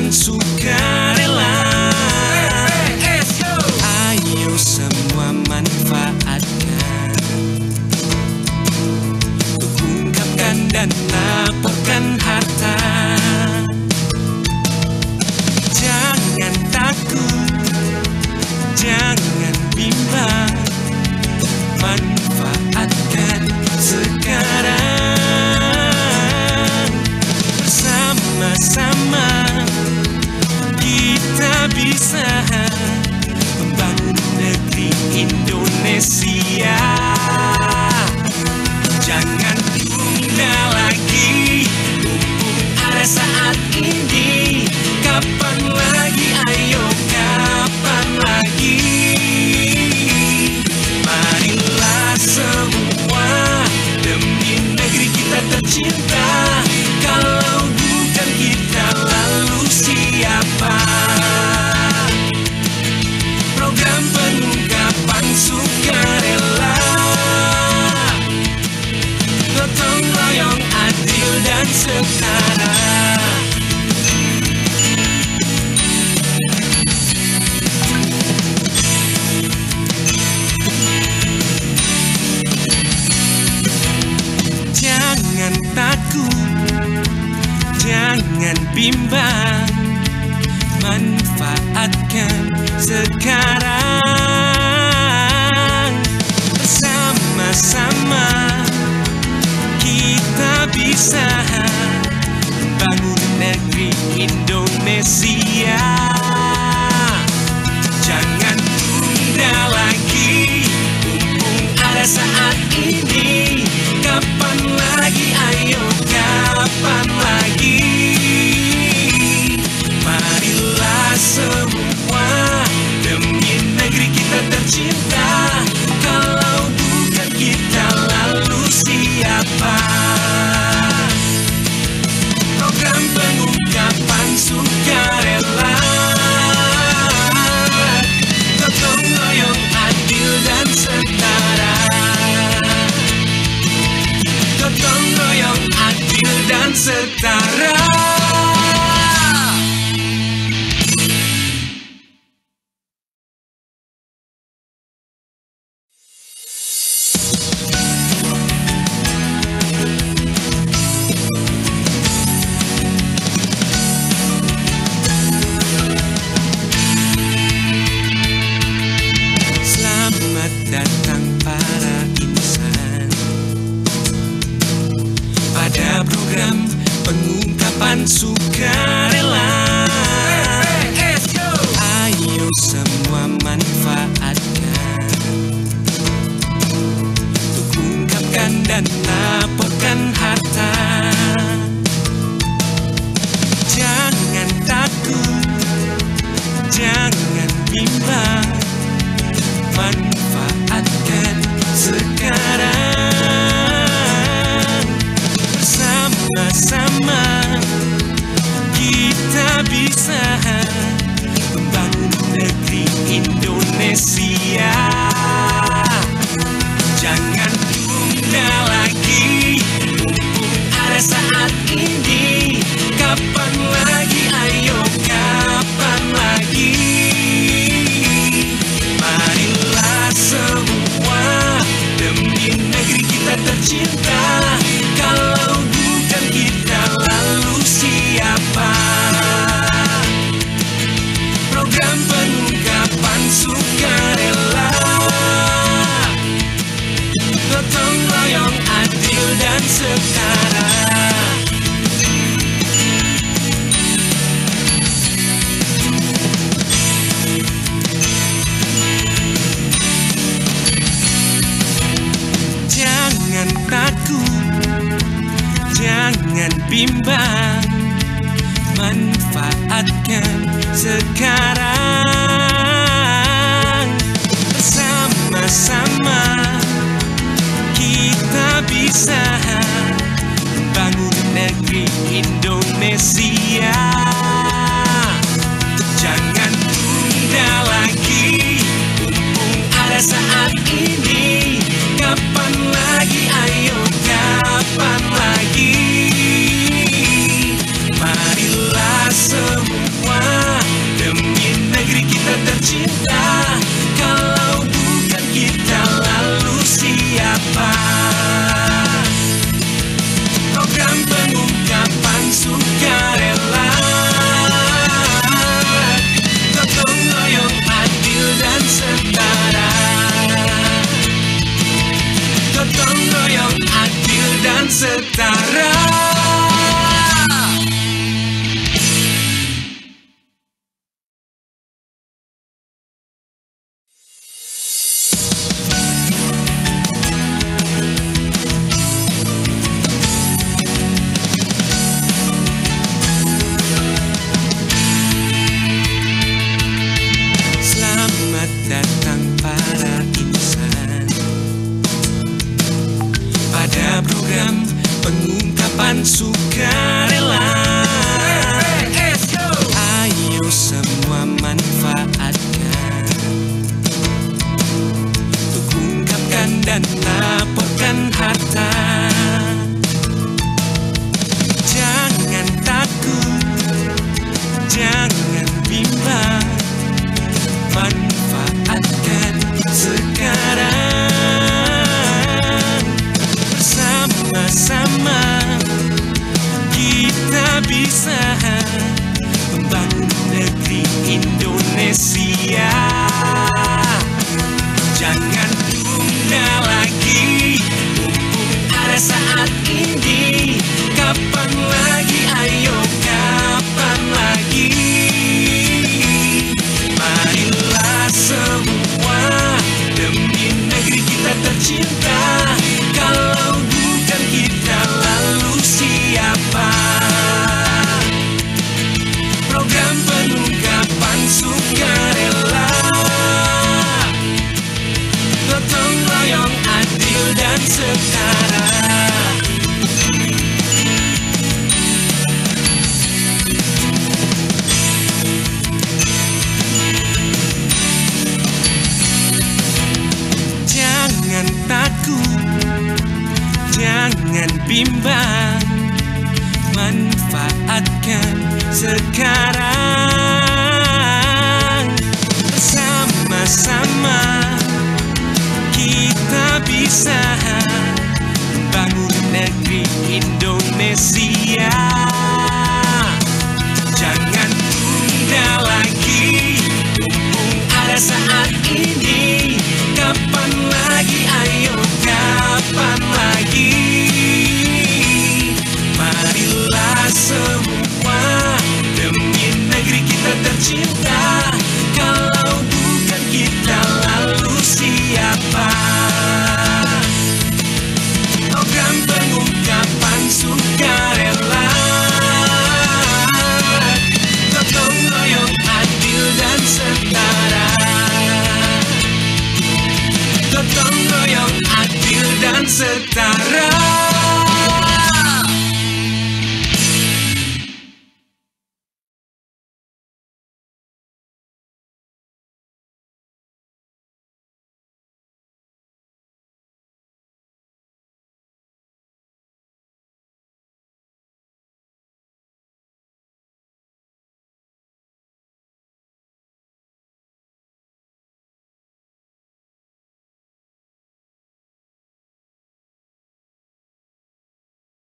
kapan sukarela. Ayo semua manfaatkan untuk ungkapkan dan laporkan harta. Jangan takut, jangan bimbang, manfaatkan sekarang. Bersama-sama kita bisa membangun negeri Indonesia. Jangan tunda lagi, mumpung ada saat ini. Kapan lagi, ayo kapan lagi. Marilah semua demi negeri kita tercinta. Kalau bukan kita, lalu siapa? Program pengungkapan sukarela, gotong royong adil dan setara. Jangan takut, jangan bimbang, manfaatkan sekarang. Bersama-sama kita bisa bangun negeri Indonesia. Jangan tunda lagi, mumpung ada saat ini. Kapan lagi, ayo kapan lagi. Marilah semua demi negeri kita tercinta. Kalau bukan kita, lalu siapa? Program pengungkapan sukarela, gotong royong adil dan setara. Gotong royong adil dan setara. Selamat datang para insan pada program pengungkapan sukarela. Ayo semua manfaatkan untuk ungkapkan dan laporkan harta. Jangan takut, jangan bimbang, manfaatkan sekarang. Bersama-sama kita bisa membangun negeri Indonesia. Jangan tunda lagi, mumpung ada saat ini. Kapan lagi, ayo kapan lagi. Marilah semua demi negeri kita tercinta. Kalau bukan kita, lalu siapa? Program pengungkapan sukarela, gotong royong adil dan setara. Jangan takut, jangan bimbang, manfaatkan sekarang. Bersama-sama kita bisa bangun negeri Indonesia. Jangan tunda lagi, mumpung ada saat ini. Kapan lagi, ayo kapan lagi. Marilah semua dan setara. Selamat datang para insan pada program pengungkapan sukarela. Ayo semua manfaatkan untuk ungkapkan dan laporkan harta. Jangan takut, jangan bimbang, manfaatkan sekarang. Bersama-sama kita bisa membangun negeri Indonesia. Jangan tunda lagi, mumpung ada saat ini. Kapan lagi, ayo kapan lagi. Marilah semua demi negeri kita tercinta. Kalau bukan kita, lalu siapa? Program pengungkapan sukarela, gotong royong adil dan setara. Jangan takut, jangan bimbang, manfaatkan sekarang. Bersama-sama kita bisa membangun negeri Indonesia. Jangan tunda lagi, mumpung ada saat ini. Kapan lagi, ayo kapan lagi. Marilah semua demi negeri kita tercinta. Kalau bukan kita, lalu siapa? Program pengungkapan sukarela, gotong royong adil dan setara. Gotong royong adil dan setara.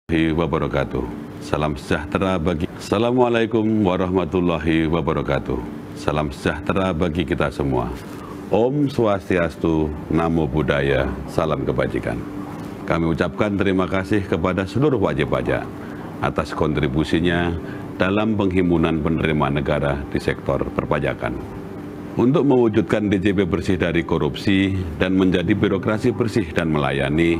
Wabarakatuh. Salam sejahtera bagi Assalamualaikum warahmatullahi wabarakatuh. Salam sejahtera bagi kita semua. Om Swastiastu, Namo Buddhaya, salam kebajikan. Kami ucapkan terima kasih kepada seluruh wajib pajak atas kontribusinya dalam penghimpunan penerimaan negara di sektor perpajakan. Untuk mewujudkan DJP bersih dari korupsi dan menjadi birokrasi bersih dan melayani,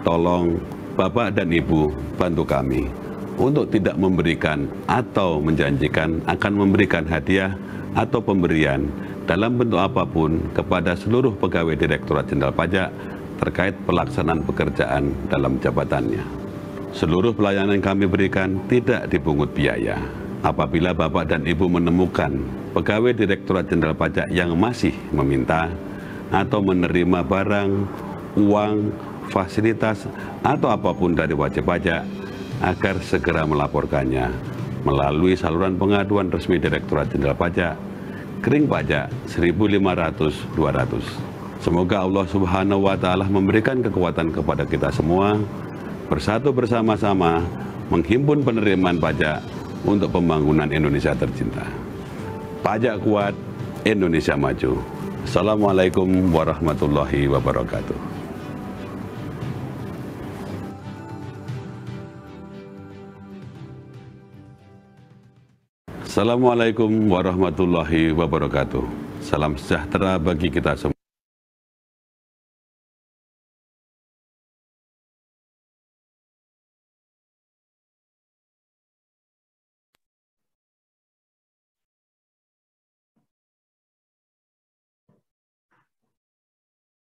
tolong Bapak dan Ibu bantu kami untuk tidak memberikan atau menjanjikan akan memberikan hadiah atau pemberian dalam bentuk apapun kepada seluruh pegawai Direktorat Jenderal Pajak terkait pelaksanaan pekerjaan dalam jabatannya. Seluruh pelayanan yang kami berikan tidak dipungut biaya. Apabila Bapak dan Ibu menemukan pegawai Direktorat Jenderal Pajak yang masih meminta atau menerima barang, uang, fasilitas, atau apapun dari wajib pajak, agar segera melaporkannya melalui saluran pengaduan resmi Direktorat Jenderal Pajak, Kering Pajak 1500-200. Semoga Allah Subhanahu wa Ta'ala memberikan kekuatan kepada kita semua, bersatu bersama-sama menghimpun penerimaan pajak untuk pembangunan Indonesia tercinta. Pajak kuat, Indonesia maju. Assalamualaikum warahmatullahi wabarakatuh. Assalamualaikum warahmatullahi wabarakatuh. Salam sejahtera bagi kita semua.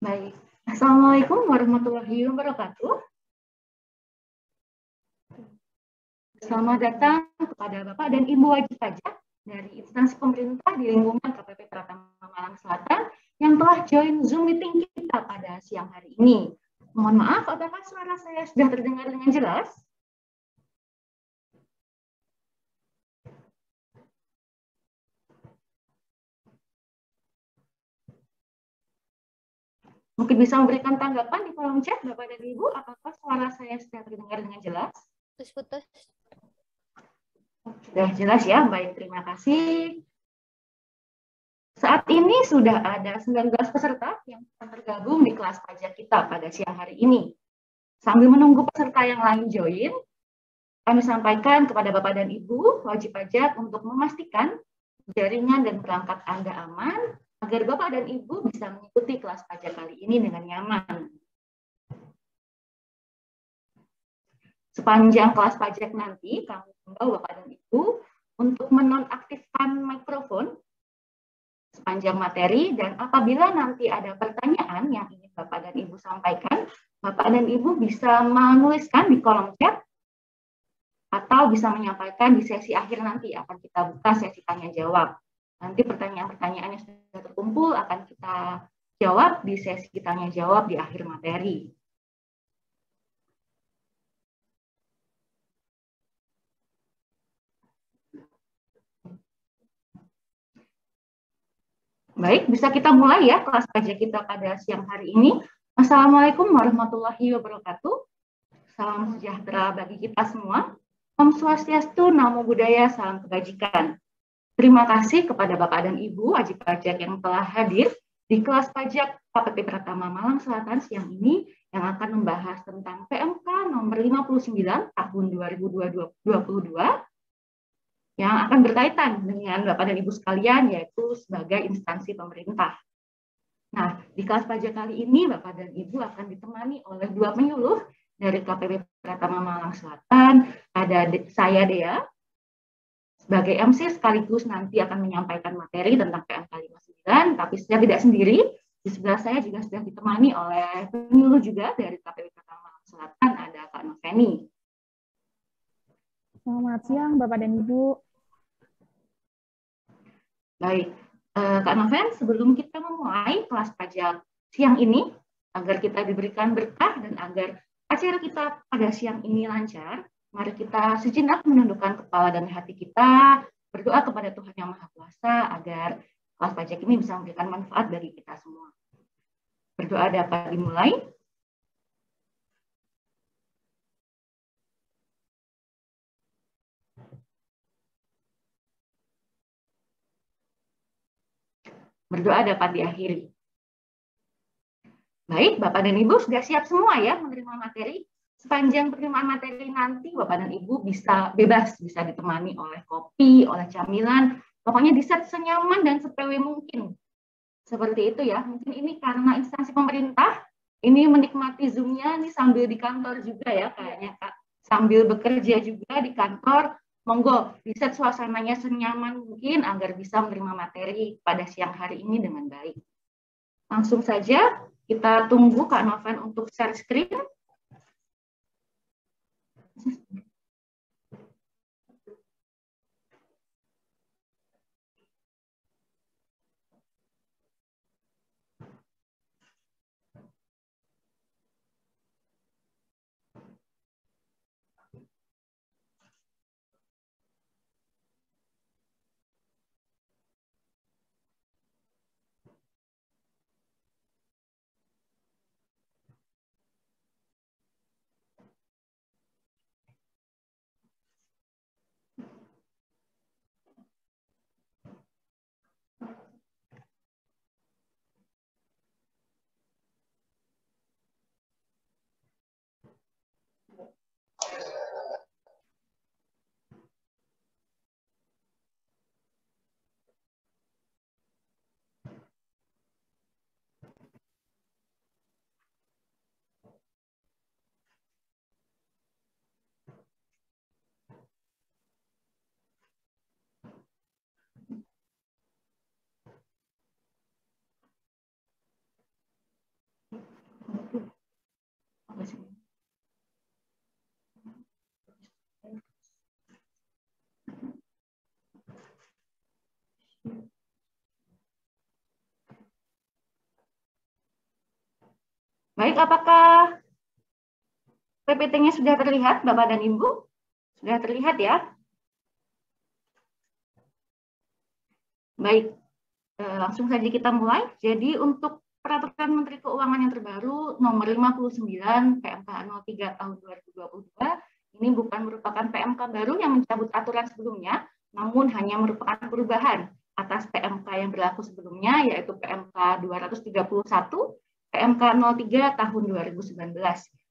Baik. Assalamualaikum warahmatullahi wabarakatuh. Selamat datang kepada Bapak dan Ibu wajib pajak dari instansi pemerintah di lingkungan KPP Pratama Malang Selatan yang telah join Zoom meeting kita pada siang hari ini. Mohon maaf, apakah suara saya sudah terdengar dengan jelas? Mungkin bisa memberikan tanggapan di kolom chat Bapak dan Ibu, apakah suara saya sudah terdengar dengan jelas? Putus-putus. Sudah jelas ya, baik, terima kasih. Saat ini sudah ada 19 peserta yang tergabung di kelas pajak kita pada siang hari ini. Sambil menunggu peserta yang lain join, kami sampaikan kepada Bapak dan Ibu wajib pajak untuk memastikan jaringan dan perangkat Anda aman, agar Bapak dan Ibu bisa mengikuti kelas pajak kali ini dengan nyaman. Sepanjang kelas pajak nanti, kami menghimbau Bapak dan Ibu untuk menonaktifkan mikrofon sepanjang materi, dan apabila nanti ada pertanyaan yang ingin Bapak dan Ibu sampaikan, Bapak dan Ibu bisa menuliskan di kolom chat atau bisa menyampaikan di sesi akhir nanti. Akan kita buka sesi tanya jawab. Nanti pertanyaan-pertanyaan yang sudah terkumpul akan kita jawab di sesi tanya jawab di akhir materi. Baik, bisa kita mulai ya kelas pajak kita pada siang hari ini. Assalamualaikum warahmatullahi wabarakatuh. Salam sejahtera bagi kita semua. Om Swastiastu, Namo Buddhaya, salam kebajikan. Terima kasih kepada Bapak dan Ibu wajib pajak yang telah hadir di kelas pajak KPP Pratama Malang Selatan siang ini yang akan membahas tentang PMK nomor 59 tahun 2022 yang akan berkaitan dengan Bapak dan Ibu sekalian, yaitu sebagai instansi pemerintah. Nah, di kelas pajak kali ini, Bapak dan Ibu akan ditemani oleh dua penyuluh dari KPP Pratama Malang Selatan. Ada saya, Dea, sebagai MC sekaligus nanti akan menyampaikan materi tentang PMK 59, tapi saya tidak sendiri. Di sebelah saya juga sudah ditemani oleh penyuluh juga dari KPP Pratama Malang Selatan, ada Kak Noveni. Selamat siang, Bapak dan Ibu. Baik, Kak Noven, sebelum kita memulai kelas pajak siang ini, agar kita diberikan berkah dan agar acara kita pada siang ini lancar, mari kita sejenak menundukkan kepala dan hati kita, berdoa kepada Tuhan Yang Maha Kuasa agar kelas pajak ini bisa memberikan manfaat bagi kita semua. Berdoa dapat dimulai. Berdoa dapat diakhiri. Baik, Bapak dan Ibu sudah siap semua ya menerima materi. Sepanjang penerimaan materi nanti, Bapak dan Ibu bisa bebas, bisa ditemani oleh kopi, oleh camilan, pokoknya di-set senyaman dan se-PW mungkin. Seperti itu ya, mungkin ini karena instansi pemerintah, ini menikmati Zoom-nya ini sambil di kantor juga ya kayaknya Kak. Sambil bekerja juga di kantor, monggo di-set suasananya senyaman mungkin agar bisa menerima materi pada siang hari ini dengan baik. Langsung saja kita tunggu Kak Noven untuk share screen. Baik, apakah PPT-nya sudah terlihat, Bapak dan Ibu? Sudah terlihat ya? Baik, langsung saja kita mulai. Jadi untuk Peraturan Menteri Keuangan yang terbaru nomor 59 PMK 03 tahun 2022 ini bukan merupakan PMK baru yang mencabut aturan sebelumnya, namun hanya merupakan perubahan atas PMK yang berlaku sebelumnya, yaitu PMK 231, PMK 03 tahun 2019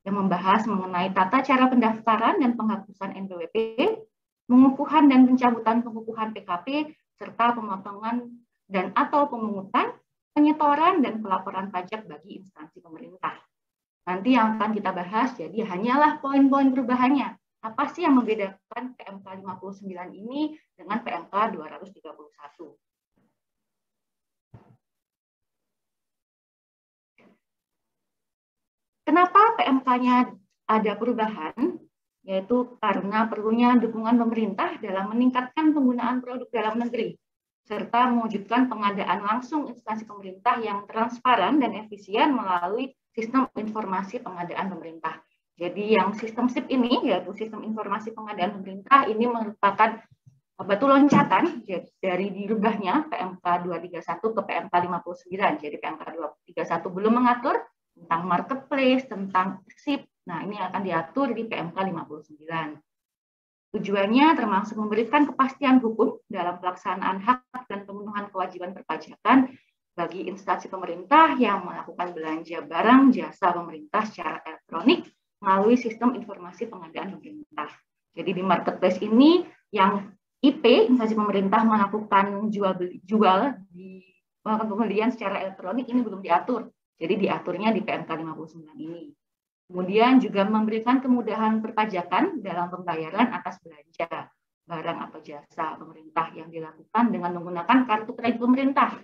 yang membahas mengenai tata cara pendaftaran dan penghapusan NPWP, pengukuhan dan pencabutan pengukuhan PKP, serta pemotongan dan atau pemungutan, penyetoran, dan pelaporan pajak bagi instansi pemerintah. Nanti yang akan kita bahas, jadi hanyalah poin-poin perubahannya. Apa sih yang membedakan PMK 59 ini dengan PMK 231? Kenapa PMK-nya ada perubahan? Yaitu karena perlunya dukungan pemerintah dalam meningkatkan penggunaan produk dalam negeri, serta mewujudkan pengadaan langsung instansi pemerintah yang transparan dan efisien melalui sistem informasi pengadaan pemerintah. Jadi yang sistem SIP ini, yaitu sistem informasi pengadaan pemerintah, ini merupakan batu loncatan dari dirubahnya PMK 231 ke PMK 59. Jadi PMK 231 belum mengatur tentang marketplace, tentang SIP. Nah, ini akan diatur di PMK 59. Tujuannya termasuk memberikan kepastian hukum dalam pelaksanaan hak dan pemenuhan kewajiban perpajakan bagi instansi pemerintah yang melakukan belanja barang jasa pemerintah secara elektronik melalui sistem informasi pengadaan pemerintah. Jadi di marketplace ini yang IP, instansi pemerintah melakukan jual di melakukan pembelian secara elektronik ini belum diatur. Jadi diaturnya di PMK 59 ini. Kemudian juga memberikan kemudahan perpajakan dalam pembayaran atas belanja barang atau jasa pemerintah yang dilakukan dengan menggunakan kartu kredit pemerintah.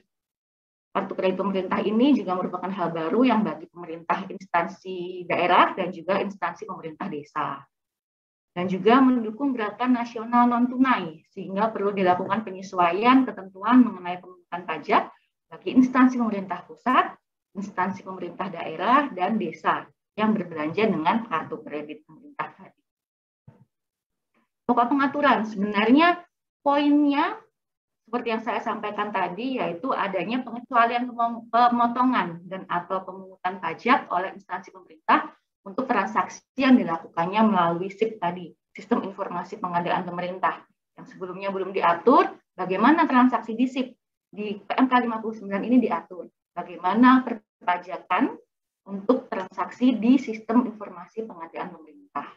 Kartu kredit pemerintah ini juga merupakan hal baru yang bagi pemerintah instansi daerah dan juga instansi pemerintah desa. Dan juga mendukung gerakan nasional non-tunai, sehingga perlu dilakukan penyesuaian ketentuan mengenai pemungutan pajak bagi instansi pemerintah pusat, instansi pemerintah daerah, dan desa yang berbelanja dengan kartu kredit pemerintah tadi. Pokok pengaturan, sebenarnya poinnya seperti yang saya sampaikan tadi, yaitu adanya pengecualian pemotongan dan atau pemungutan pajak oleh instansi pemerintah untuk transaksi yang dilakukannya melalui SIP tadi, Sistem Informasi Pengadaan Pemerintah, yang sebelumnya belum diatur. Bagaimana transaksi di SIP? Di PMK 59 ini diatur bagaimana perpajakan untuk transaksi di Sistem Informasi Pengadaan Pemerintah.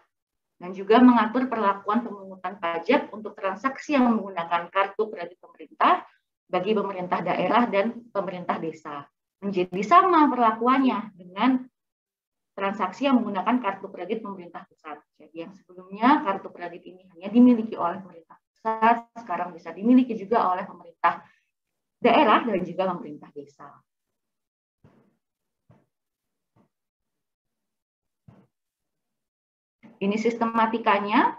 Dan juga mengatur perlakuan pemungutan pajak untuk transaksi yang menggunakan kartu kredit pemerintah bagi pemerintah daerah dan pemerintah desa. Menjadi sama perlakuannya dengan transaksi yang menggunakan kartu kredit pemerintah pusat. Jadi yang sebelumnya kartu kredit ini hanya dimiliki oleh pemerintah pusat, sekarang bisa dimiliki juga oleh pemerintah daerah dan juga pemerintah desa. Ini sistematikanya,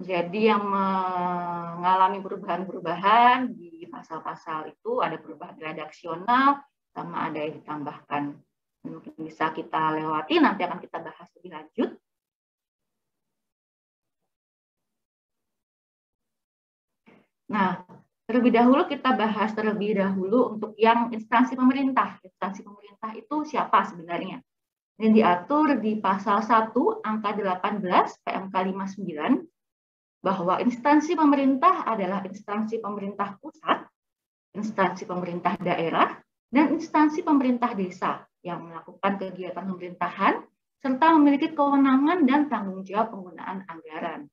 jadi yang mengalami perubahan-perubahan di pasal-pasal itu ada perubahan redaksional, sama ada yang ditambahkan. Mungkin bisa kita lewati, nanti akan kita bahas lebih lanjut. Nah, terlebih dahulu kita bahas terlebih dahulu untuk yang instansi pemerintah. Instansi pemerintah itu siapa sebenarnya? Ini diatur di pasal 1 angka 18 PMK 59 bahwa instansi pemerintah adalah instansi pemerintah pusat, instansi pemerintah daerah, dan instansi pemerintah desa yang melakukan kegiatan pemerintahan serta memiliki kewenangan dan tanggung jawab penggunaan anggaran.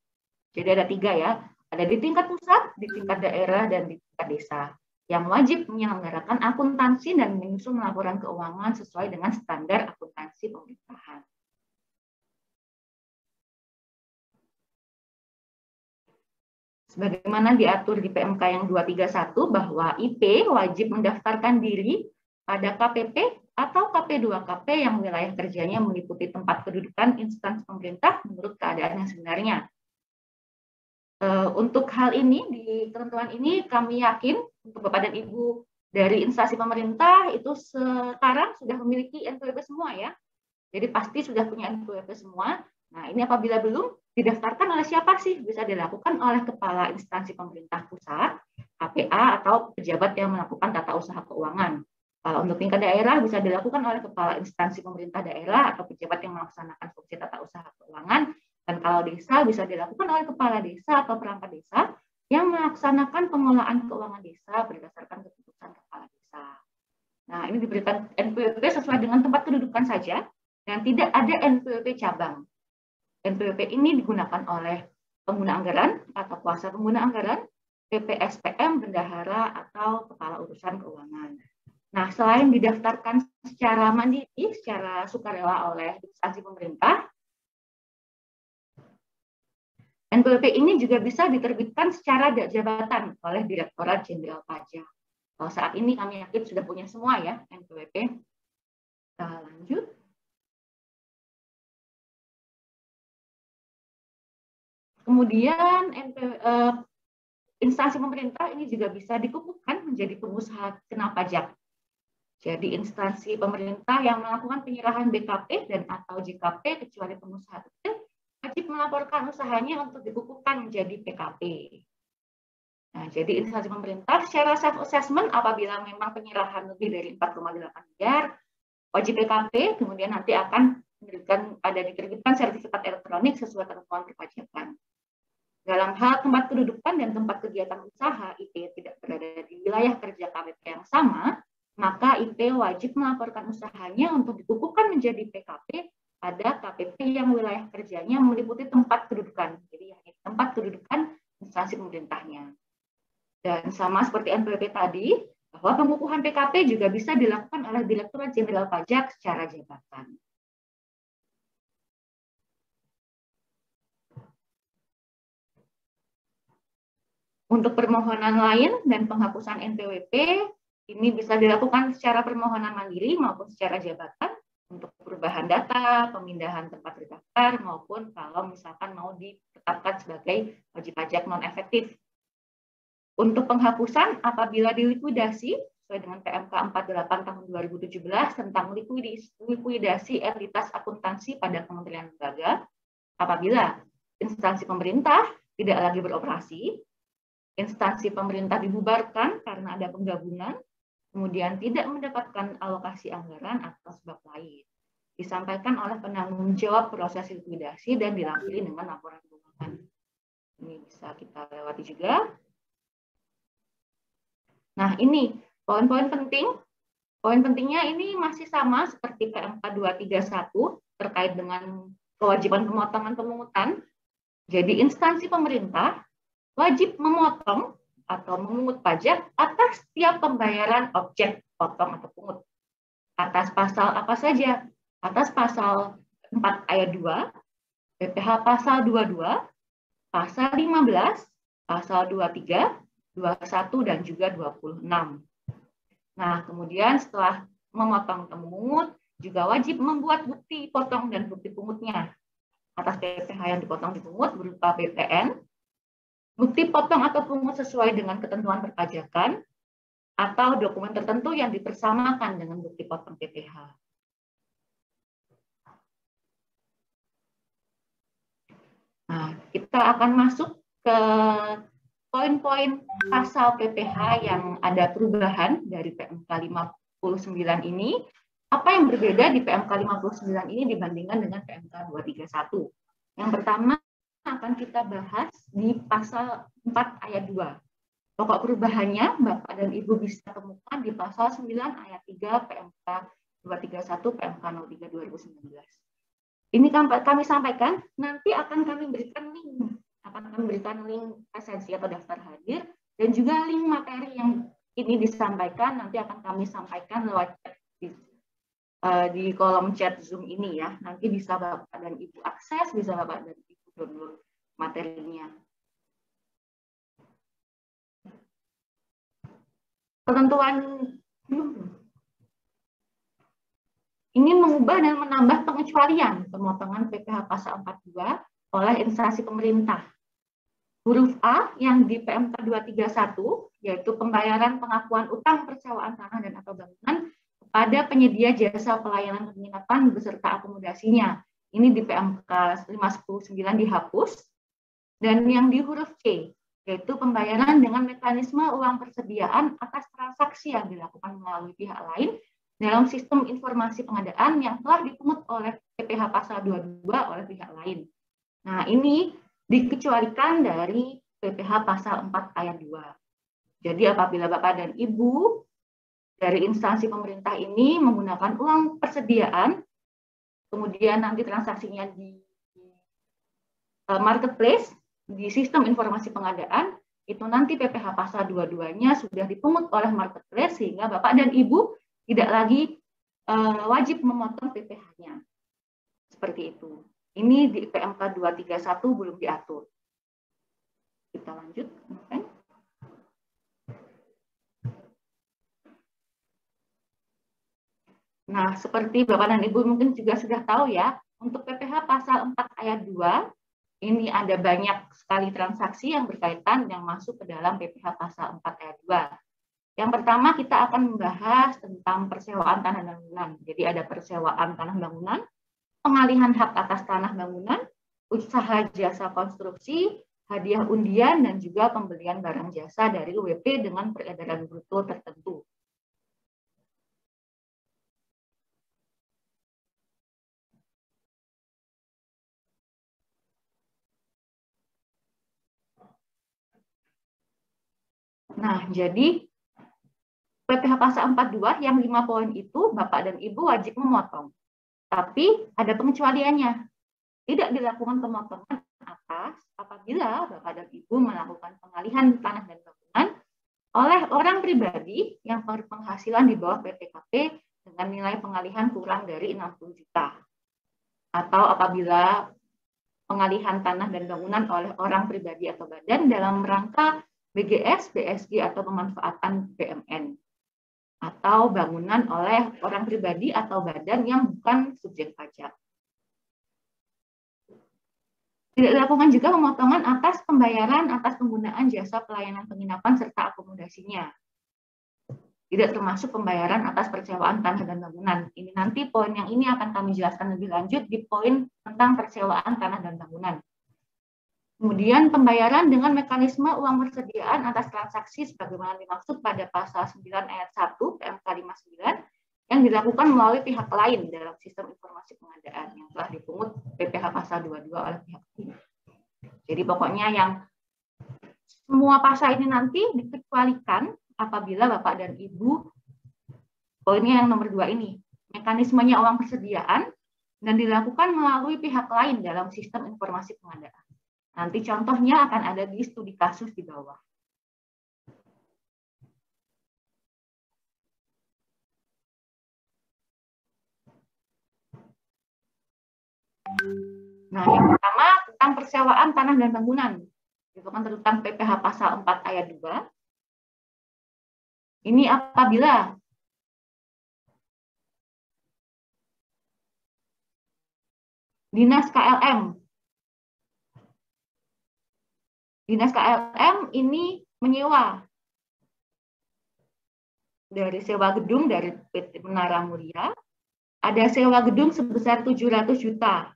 Jadi ada 3 ya, ada di tingkat pusat, di tingkat daerah, dan di tingkat desa, yang wajib menyelenggarakan akuntansi dan menyusun laporan keuangan sesuai dengan standar akuntansi pemerintahan. Sebagaimana diatur di PMK yang 231 bahwa IP wajib mendaftarkan diri pada KPP atau KP2KP yang wilayah kerjanya meliputi tempat kedudukan instansi pemerintah menurut keadaan yang sebenarnya. Untuk hal ini, di ketentuan ini kami yakin untuk Bapak dan Ibu dari instansi pemerintah itu sekarang sudah memiliki NPWP semua ya. Jadi pasti sudah punya NPWP semua. Nah, ini apabila belum, didaftarkan oleh siapa sih? Bisa dilakukan oleh kepala instansi pemerintah pusat, KPA, atau pejabat yang melakukan tata usaha keuangan. Kalau untuk tingkat daerah bisa dilakukan oleh kepala instansi pemerintah daerah atau pejabat yang melaksanakan fungsi tata usaha keuangan. Dan kalau desa bisa dilakukan oleh kepala desa atau perangkat desa yang melaksanakan pengelolaan keuangan desa berdasarkan keputusan kepala desa. Nah, ini diberikan NPWP sesuai dengan tempat kedudukan saja dan tidak ada NPWP cabang. NPWP ini digunakan oleh pengguna anggaran atau kuasa pengguna anggaran, PPSPM, bendahara, atau kepala urusan keuangan. Nah, selain didaftarkan secara mandiri, secara sukarela oleh instansi pemerintah, NPWP ini juga bisa diterbitkan secara jabatan oleh Direktorat Jenderal Pajak. Kalau saat ini kami yakin sudah punya semua ya NPWP. Kita lanjut. Kemudian instansi pemerintah ini juga bisa dikukuhkan menjadi pengusaha kena pajak. Jadi instansi pemerintah yang melakukan penyerahan BKP dan atau JKP kecuali pengusaha kecil wajib melaporkan usahanya untuk dikukuhkan menjadi PKP. Nah, jadi instansi pemerintah secara self-assessment apabila memang penyerahan lebih dari 4,8 miliar wajib PKP, kemudian nanti akan diterbitkan sertifikat elektronik sesuai ketentuan perpajakan. Dalam hal tempat kedudukan dan tempat kegiatan usaha, IP tidak berada di wilayah kerja KPP yang sama, maka IP wajib melaporkan usahanya untuk dikukuhkan menjadi PKP pada KPP yang wilayah kerjanya meliputi tempat kedudukan. Jadi tempat kedudukan instansi pemerintahnya. Dan sama seperti NPWP tadi, bahwa pengukuhan PKP juga bisa dilakukan oleh Direktorat Jenderal Pajak secara jabatan. Untuk permohonan lain dan penghapusan NPWP, ini bisa dilakukan secara permohonan mandiri maupun secara jabatan untuk perubahan data, pemindahan tempat terdaftar, maupun kalau misalkan mau ditetapkan sebagai wajib pajak non-efektif. Untuk penghapusan apabila dilikuidasi, sesuai dengan PMK 48 tahun 2017 tentang likuidasi entitas akuntansi pada kementerian lembaga, apabila instansi pemerintah tidak lagi beroperasi, instansi pemerintah dibubarkan karena ada penggabungan, kemudian tidak mendapatkan alokasi anggaran atau sebab lain. Disampaikan oleh penanggung jawab proses likuidasi dan dilampiri dengan laporan keuangan. Ini bisa kita lewati juga. Nah, ini poin-poin penting. Poin pentingnya ini masih sama seperti PMK 231 terkait dengan kewajiban pemotongan pemungutan. Jadi instansi pemerintah wajib memotong atau memungut pajak atas setiap pembayaran objek potong atau pungut. Atas pasal apa saja? Atas pasal 4 ayat 2, PPh pasal 22, pasal 15, pasal 23, 21, dan juga 26. Nah, kemudian setelah memotong pemungut, juga wajib membuat bukti potong dan bukti pungutnya. Atas PPh yang dipotong dipungut berupa BPN, bukti potong atau pungut sesuai dengan ketentuan perpajakan, atau dokumen tertentu yang dipersamakan dengan bukti potong PPh. Nah, kita akan masuk ke poin-poin pasal PPh yang ada perubahan dari PMK 59 ini. Apa yang berbeda di PMK 59 ini dibandingkan dengan PMK 231? Yang pertama akan kita bahas di pasal 4 ayat 2. Pokok perubahannya Bapak dan Ibu bisa temukan di pasal 9 ayat 3 PMK 231 PMK 03 2019. Ini kami sampaikan, nanti akan kami berikan link. Akan kami berikan link esensi atau daftar hadir, dan juga link materi yang ini disampaikan, nanti akan kami sampaikan lewat chat di kolom chat Zoom ini ya. Nanti bisa Bapak dan Ibu akses, bisa Bapak dan Ibu download materinya. Ketentuan ini mengubah dan menambah pengecualian pemotongan PPh pasal 42 oleh instansi pemerintah. Huruf A yang di PMK 231, yaitu pembayaran pengakuan utang persewaan tanah dan atau bangunan pada penyedia jasa pelayanan penginapan beserta akomodasinya. Ini di PMK 519 dihapus. Dan yang di huruf C, yaitu pembayaran dengan mekanisme uang persediaan atas transaksi yang dilakukan melalui pihak lain dalam sistem informasi pengadaan yang telah dipungut oleh PPh pasal 22 oleh pihak lain. Nah, ini dikecualikan dari PPh pasal 4 ayat 2. Jadi apabila Bapak dan Ibu dari instansi pemerintah ini menggunakan uang persediaan, kemudian nanti transaksinya di marketplace, di sistem informasi pengadaan, itu nanti PPh pasal 22-nya sudah dipungut oleh marketplace sehingga Bapak dan Ibu tidak lagi wajib memotong PPh-nya. Seperti itu. Ini di PMK 231 belum diatur. Kita lanjut. Okay. Nah, seperti Bapak dan Ibu mungkin juga sudah tahu ya, untuk PPh pasal 4 ayat 2, ini ada banyak sekali transaksi yang berkaitan yang masuk ke dalam PPh pasal 4 ayat 2. Yang pertama kita akan membahas tentang persewaan tanah bangunan. Jadi ada persewaan tanah bangunan, pengalihan hak atas tanah bangunan, usaha jasa konstruksi, hadiah undian, dan juga pembelian barang jasa dari UWP dengan peredaran bruto tertentu. Nah, jadi PPh pasal 42 yang 5 poin itu Bapak dan Ibu wajib memotong. Tapi ada pengecualiannya. Tidak dilakukan pemotongan atas apabila Bapak dan Ibu melakukan pengalihan tanah dan bangunan oleh orang pribadi yang berpenghasilan di bawah PPKP dengan nilai pengalihan kurang dari 60 juta. Atau apabila pengalihan tanah dan bangunan oleh orang pribadi atau badan dalam rangka BGS, BSG, atau pemanfaatan BMN. Atau bangunan oleh orang pribadi atau badan yang bukan subjek pajak. Tidak dilakukan juga pemotongan atas pembayaran atas penggunaan jasa pelayanan penginapan serta akomodasinya. Tidak termasuk pembayaran atas persewaan tanah dan bangunan. Ini nanti poin yang ini akan kami jelaskan lebih lanjut di poin tentang persewaan tanah dan bangunan. Kemudian pembayaran dengan mekanisme uang persediaan atas transaksi sebagaimana dimaksud pada pasal 9 ayat 1 PMK 59 yang dilakukan melalui pihak lain dalam sistem informasi pengadaan yang telah dipungut PPh pasal 22 oleh pihak lain. Jadi pokoknya yang semua pasal ini nanti dikecualikan apabila Bapak dan Ibu, poinnya yang nomor 2 ini, mekanismenya uang persediaan dan dilakukan melalui pihak lain dalam sistem informasi pengadaan. Nanti contohnya akan ada di studi kasus di bawah. Nah, yang pertama tentang persewaan tanah dan bangunan. Itu kan tentang PPh pasal 4 ayat 2. Ini apabila Dinas KLM ini menyewa dari sewa gedung dari PT Menara Mulia, ada sewa gedung sebesar 700 juta.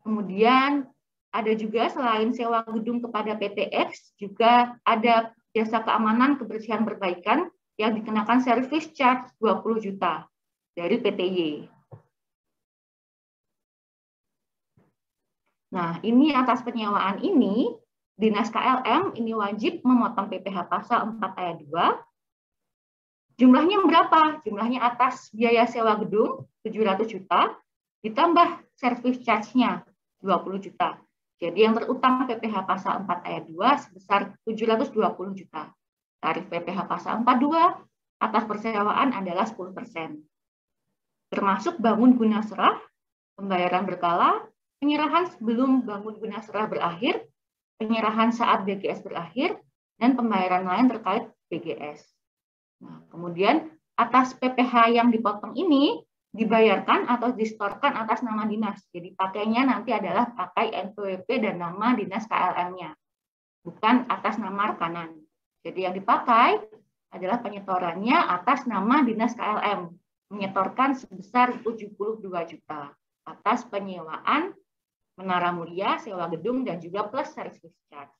Kemudian ada juga selain sewa gedung kepada PTX, juga ada jasa keamanan kebersihan perbaikan yang dikenakan service charge 20 juta dari PTY. Nah, ini atas penyewaan ini, Dinas KLM ini wajib memotong PPh pasal 4 ayat 2. Jumlahnya berapa? Jumlahnya atas biaya sewa gedung 700 juta, ditambah service charge-nya 20 juta. Jadi yang terutang PPh pasal 4 ayat 2 sebesar 720 juta. Tarif PPh pasal 42 atas persewaan adalah 10%. Termasuk bangun guna serah, pembayaran berkala, penyerahan sebelum bangun guna serah berakhir, penyerahan saat BGS berakhir, dan pembayaran lain terkait BGS. Nah, kemudian atas PPh yang dipotong ini dibayarkan atau distorkan atas nama dinas. Jadi pakainya nanti adalah pakai NPWP dan nama dinas KLM-nya, bukan atas nama rekanan. Jadi yang dipakai adalah penyetorannya atas nama dinas KLM, menyetorkan sebesar 72 juta atas penyewaan Menara Mulia, sewa gedung, dan juga plus service charge.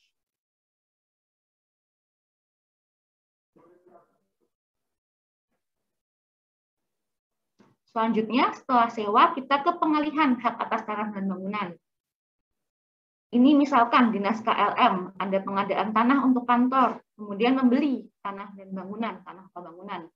Selanjutnya, setelah sewa, kita ke pengalihan hak atas tanah dan bangunan. Ini misalkan Dinas KLM, ada pengadaan tanah untuk kantor, kemudian membeli tanah dan bangunan, tanah pembangunan.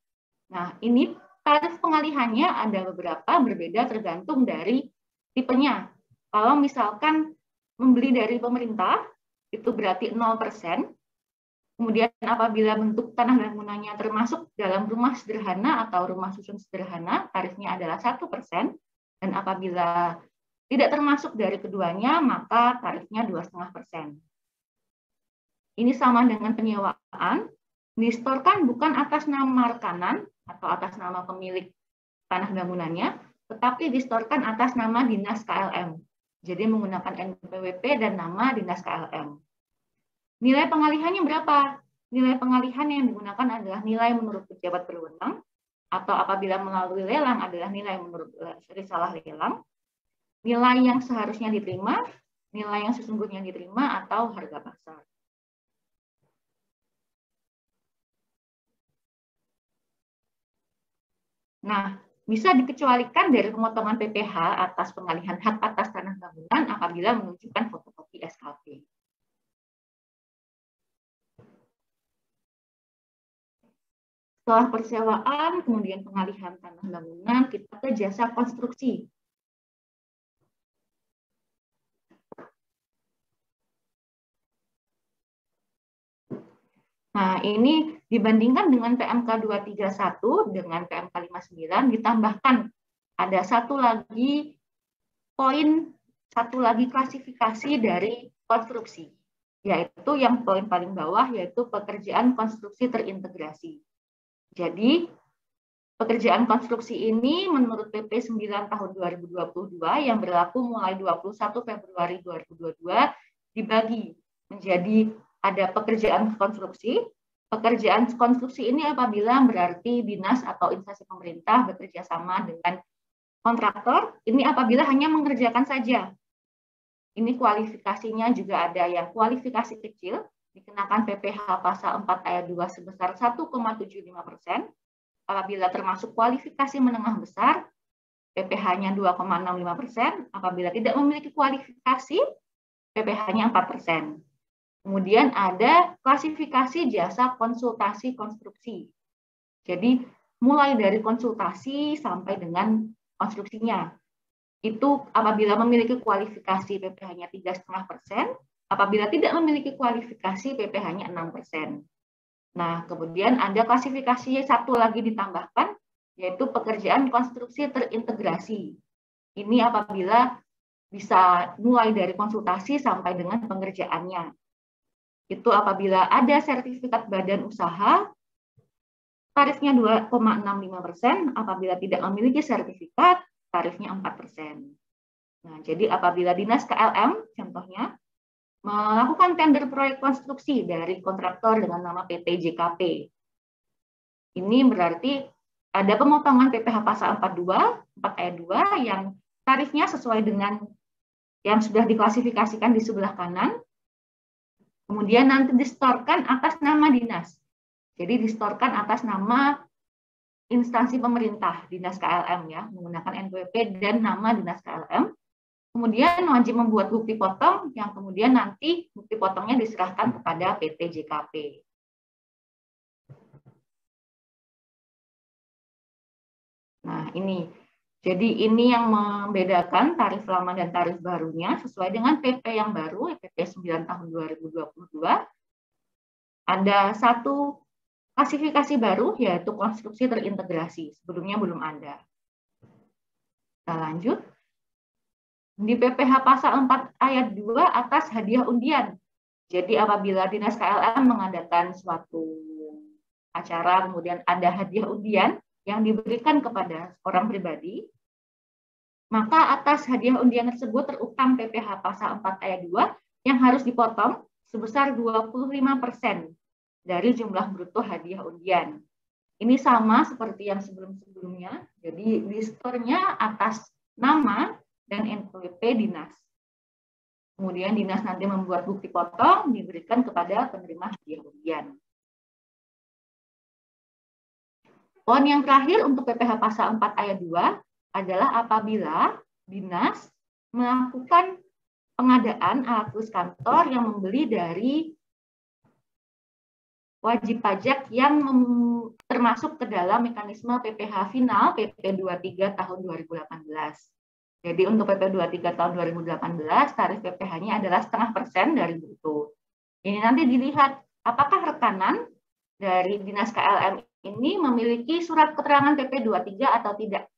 Nah, ini tarif pengalihannya ada beberapa, berbeda tergantung dari tipenya. Kalau misalkan membeli dari pemerintah, itu berarti 0%. Kemudian apabila bentuk tanah bangunannya termasuk dalam rumah sederhana atau rumah susun sederhana, tarifnya adalah 1%. Dan apabila tidak termasuk dari keduanya, maka tarifnya 2,5%. Ini sama dengan penyewaan, disetorkan bukan atas nama rekanan atau atas nama pemilik tanah bangunannya, tetapi disetorkan atas nama Dinas KLM. Jadi menggunakan NPWP dan nama Dinas KLM. Nilai pengalihannya berapa? Nilai pengalihan yang digunakan adalah nilai menurut pejabat berwenang, atau apabila melalui lelang adalah nilai menurut risalah lelang, nilai yang seharusnya diterima, nilai yang sesungguhnya diterima, atau harga pasar. Nah, bisa dikecualikan dari pemotongan PPh atas pengalihan hak atas tanah bangunan apabila menunjukkan fotokopi SKP. Setelah persewaan, kemudian pengalihan tanah bangunan, kita ke jasa konstruksi. Nah, ini dibandingkan dengan PMK 231 dengan PMK 59 ditambahkan ada satu lagi poin, satu lagi klasifikasi dari konstruksi, yaitu yang poin paling bawah, yaitu pekerjaan konstruksi terintegrasi. Jadi, pekerjaan konstruksi ini menurut PP 9 tahun 2022 yang berlaku mulai 21 Februari 2022 dibagi menjadi ada pekerjaan konstruksi. Pekerjaan konstruksi ini apabila berarti dinas atau instansi pemerintah bekerja sama dengan kontraktor, ini apabila hanya mengerjakan saja. Ini kualifikasinya juga ada yang kualifikasi kecil, dikenakan PPh pasal 4 ayat 2 sebesar 1,75%. Apabila termasuk kualifikasi menengah besar, PPh-nya 2,65%. Apabila tidak memiliki kualifikasi, PPh-nya 4%. Kemudian ada klasifikasi jasa konsultasi konstruksi. Jadi mulai dari konsultasi sampai dengan konstruksinya. Itu apabila memiliki kualifikasi PPh-nya 3,5%, apabila tidak memiliki kualifikasi PPh-nya 6%. Nah, kemudian ada klasifikasi satu lagi ditambahkan, yaitu pekerjaan konstruksi terintegrasi. Ini apabila bisa mulai dari konsultasi sampai dengan pengerjaannya. Itu apabila ada sertifikat badan usaha, tarifnya 2,65%, apabila tidak memiliki sertifikat, tarifnya 4%. Nah, jadi apabila Dinas KLM, contohnya, melakukan tender proyek konstruksi dari kontraktor dengan nama PT JKP. Ini berarti ada pemotongan PPh pasal 4 ayat 2 yang tarifnya sesuai dengan yang sudah diklasifikasikan di sebelah kanan. Kemudian nanti disetorkan atas nama dinas. Jadi disetorkan atas nama instansi pemerintah, Dinas KLM ya, menggunakan NPWP dan nama Dinas KLM. Kemudian wajib membuat bukti potong yang kemudian nanti bukti potongnya diserahkan kepada PT JKP. Nah, ini. Jadi ini yang membedakan tarif lama dan tarif barunya sesuai dengan PP yang baru, PP 9 tahun 2022. Ada satu klasifikasi baru yaitu konstruksi terintegrasi. Sebelumnya belum ada. Kita lanjut. Di PPh pasal 4 ayat 2 atas hadiah undian. Jadi apabila Dinas KLM mengadakan suatu acara, kemudian ada hadiah undian yang diberikan kepada orang pribadi, maka atas hadiah undian tersebut terutang PPh pasal 4 ayat 2 yang harus dipotong sebesar 25% dari jumlah bruto hadiah undian. Ini sama seperti yang sebelum-sebelumnya, jadi distornya atas nama dan NPWP dinas. Kemudian dinas nanti membuat bukti potong, diberikan kepada penerima hadiah undian. Poin yang terakhir untuk PPh pasal 4 ayat 2 adalah apabila dinas melakukan pengadaan alat tulis kantor yang membeli dari wajib pajak yang termasuk ke dalam mekanisme PPh final PP 23 tahun 2018. Jadi untuk PP 23 tahun 2018 tarif PPh-nya adalah 0,5% dari bruto. Ini nanti dilihat apakah rekanan dari dinas KLM ini memiliki surat keterangan PP 23 atau tidak.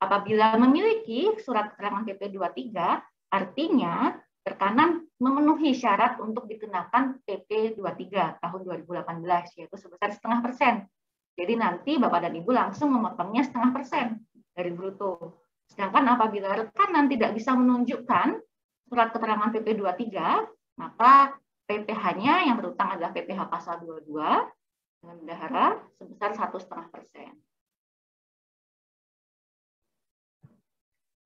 Apabila memiliki surat keterangan PP 23, artinya rekanan memenuhi syarat untuk dikenakan PP 23 tahun 2018, yaitu sebesar 0,5%. Jadi nanti Bapak dan Ibu langsung memotongnya 0,5% dari bruto. Sedangkan apabila rekanan tidak bisa menunjukkan surat keterangan PP 23, maka PPh-nya yang berutang adalah PPh pasal 22 dengan bendahara sebesar 1,5%.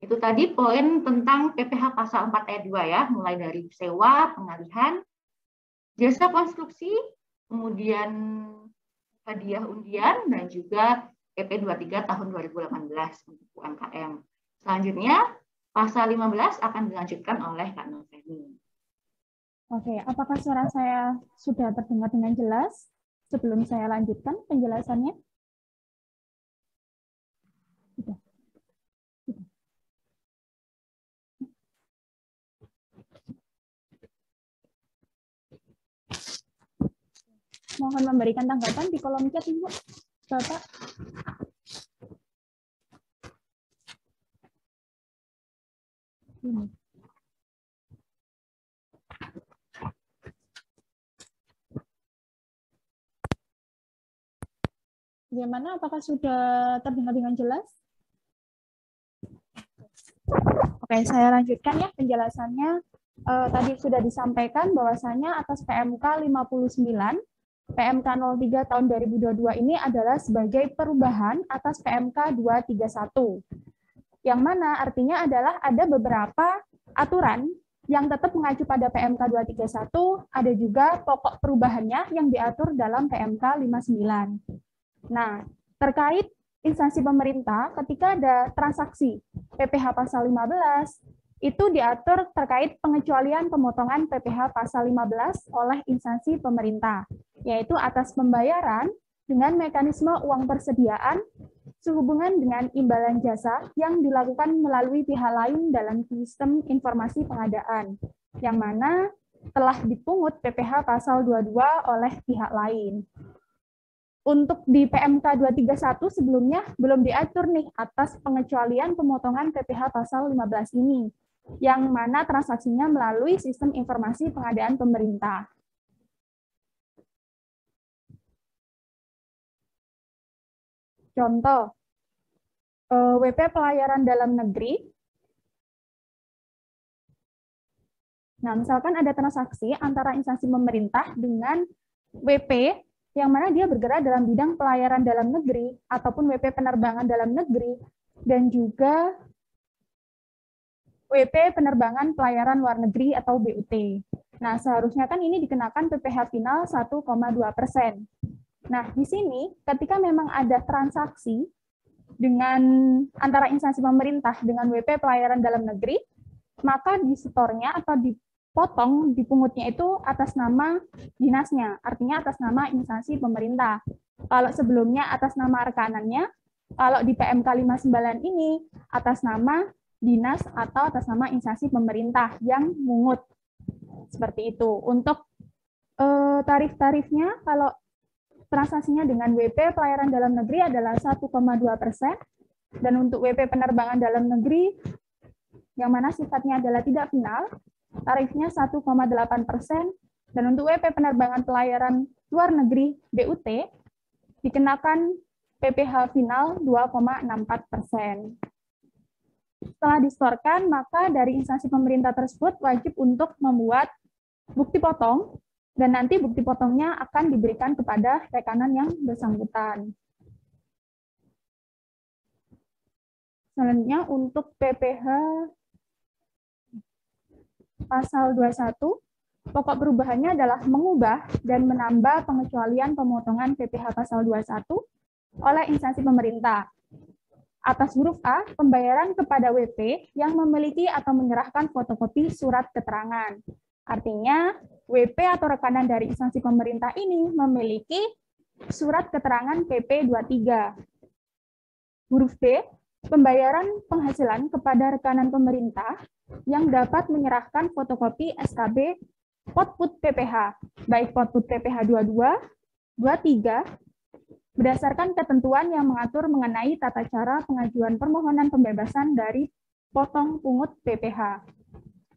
Itu tadi poin tentang PPh pasal 4 ayat 2 ya, mulai dari sewa, pengalihan, jasa konstruksi, kemudian hadiah undian, dan juga PP 23 tahun 2018 untuk UMKM. Selanjutnya, pasal 15 akan dilanjutkan oleh Kak Noveni. Oke, apakah suara saya sudah terdengar dengan jelas sebelum saya lanjutkan penjelasannya? Sudah. Mohon memberikan tanggapan di kolom chat, Ibu, Bapak. Ini. Bagaimana? Apakah sudah terdengar dengan jelas? Oke, saya lanjutkan ya penjelasannya. Tadi sudah disampaikan bahwasanya atas PMK 59, PMK 03 tahun 2022 ini adalah sebagai perubahan atas PMK 231. Yang mana artinya adalah ada beberapa aturan yang tetap mengacu pada PMK 231, ada juga pokok perubahannya yang diatur dalam PMK 59. Nah, terkait instansi pemerintah ketika ada transaksi PPh pasal 15, itu diatur terkait pengecualian pemotongan PPh pasal 15 oleh instansi pemerintah, yaitu atas pembayaran dengan mekanisme uang persediaan sehubungan dengan imbalan jasa yang dilakukan melalui pihak lain dalam sistem informasi pengadaan, yang mana telah dipungut PPh pasal 22 oleh pihak lain. Untuk di PMK 231 sebelumnya belum diatur nih atas pengecualian pemotongan PPh pasal 15 ini, yang mana transaksinya melalui sistem informasi pengadaan pemerintah. Contoh, WP pelayaran dalam negeri. Nah, misalkan ada transaksi antara instansi pemerintah dengan WP, yang mana dia bergerak dalam bidang pelayaran dalam negeri, ataupun WP penerbangan dalam negeri, dan juga WP penerbangan pelayaran luar negeri atau BUT. Nah, seharusnya kan ini dikenakan PPh final 1,2%. Nah, di sini ketika memang ada transaksi dengan antara instansi pemerintah dengan WP pelayaran dalam negeri, maka disetornya atau dipotong, dipungutnya itu atas nama dinasnya, artinya atas nama instansi pemerintah. Kalau sebelumnya atas nama rekanannya, kalau di PMK 59 ini atas nama dinas atau atas nama instansi pemerintah yang mungut. Seperti itu. Untuk tarif-tarifnya, kalau transaksinya dengan WP pelayaran dalam negeri adalah 1,2%, dan untuk WP penerbangan dalam negeri, yang mana sifatnya adalah tidak final, tarifnya 1,8%, dan untuk WP penerbangan pelayaran luar negeri BUT, dikenakan PPh final 2,64%. Setelah disetorkan, maka dari instansi pemerintah tersebut wajib untuk membuat bukti potong, dan nanti bukti potongnya akan diberikan kepada rekanan yang bersangkutan. Selanjutnya untuk PPh pasal 21, pokok perubahannya adalah mengubah dan menambah pengecualian pemotongan PPh pasal 21 oleh instansi pemerintah. Atas huruf A, pembayaran kepada WP yang memiliki atau menyerahkan fotokopi surat keterangan. Artinya, WP atau rekanan dari instansi pemerintah ini memiliki surat keterangan PP 23. Huruf B, pembayaran penghasilan kepada rekanan pemerintah yang dapat menyerahkan fotokopi SKB Potput PPh, baik Potput PPh 22, 23, berdasarkan ketentuan yang mengatur mengenai tata cara pengajuan permohonan pembebasan dari potong pungut PPh.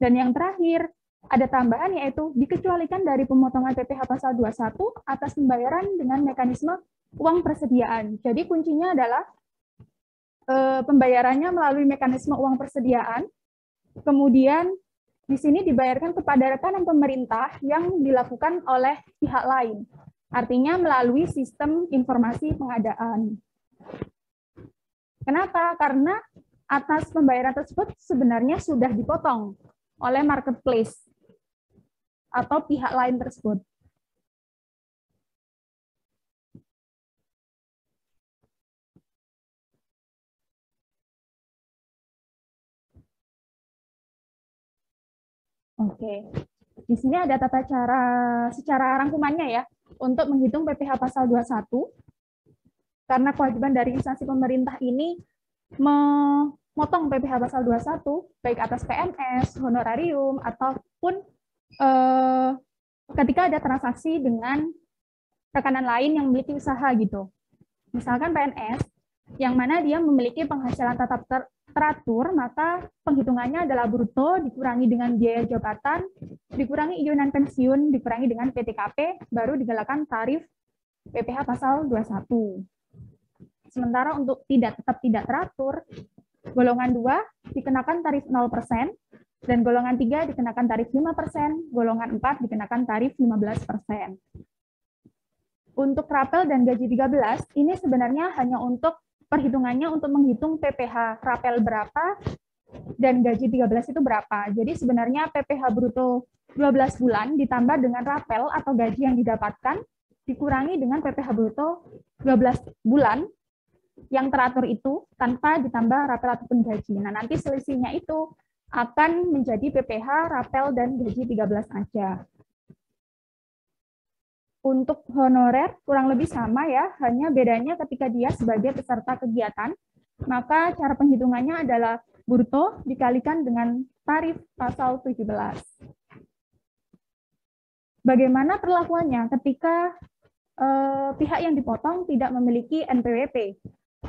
Dan yang terakhir, ada tambahan yaitu dikecualikan dari pemotongan PPh pasal 21 atas pembayaran dengan mekanisme uang persediaan. Jadi kuncinya adalah pembayarannya melalui mekanisme uang persediaan, kemudian di sini dibayarkan kepada rekanan pemerintah yang dilakukan oleh pihak lain. Artinya melalui sistem informasi pengadaan. Kenapa? Karena atas pembayaran tersebut sebenarnya sudah dipotong oleh marketplace atau pihak lain tersebut. Oke, di sini ada tata cara secara rangkumannya ya, untuk menghitung PPh pasal 21, karena kewajiban dari instansi pemerintah ini memotong PPh pasal 21, baik atas PNS, honorarium, ataupun ketika ada transaksi dengan rekanan lain yang memiliki usaha gitu. Misalkan PNS, yang mana dia memiliki penghasilan tetap teratur, maka penghitungannya adalah bruto dikurangi dengan biaya jabatan, dikurangi iuran pensiun, dikurangi dengan PTKP, baru digalakkan tarif PPh pasal 21. Sementara untuk tetap tidak teratur, golongan 2 dikenakan tarif 0%, dan golongan 3 dikenakan tarif 5%, golongan 4 dikenakan tarif 15%. Untuk rapel dan gaji 13, ini sebenarnya hanya untuk perhitungannya untuk menghitung PPh rapel berapa dan gaji 13 itu berapa. Jadi sebenarnya PPh bruto 12 bulan ditambah dengan rapel atau gaji yang didapatkan dikurangi dengan PPh bruto 12 bulan yang teratur itu tanpa ditambah rapel ataupun gaji. Nah, nanti selisihnya itu akan menjadi PPh rapel dan gaji 13 aja. Untuk honorer kurang lebih sama ya, hanya bedanya ketika dia sebagai peserta kegiatan, maka cara penghitungannya adalah bruto dikalikan dengan tarif pasal 17. Bagaimana perlakuannya ketika pihak yang dipotong tidak memiliki NPWP?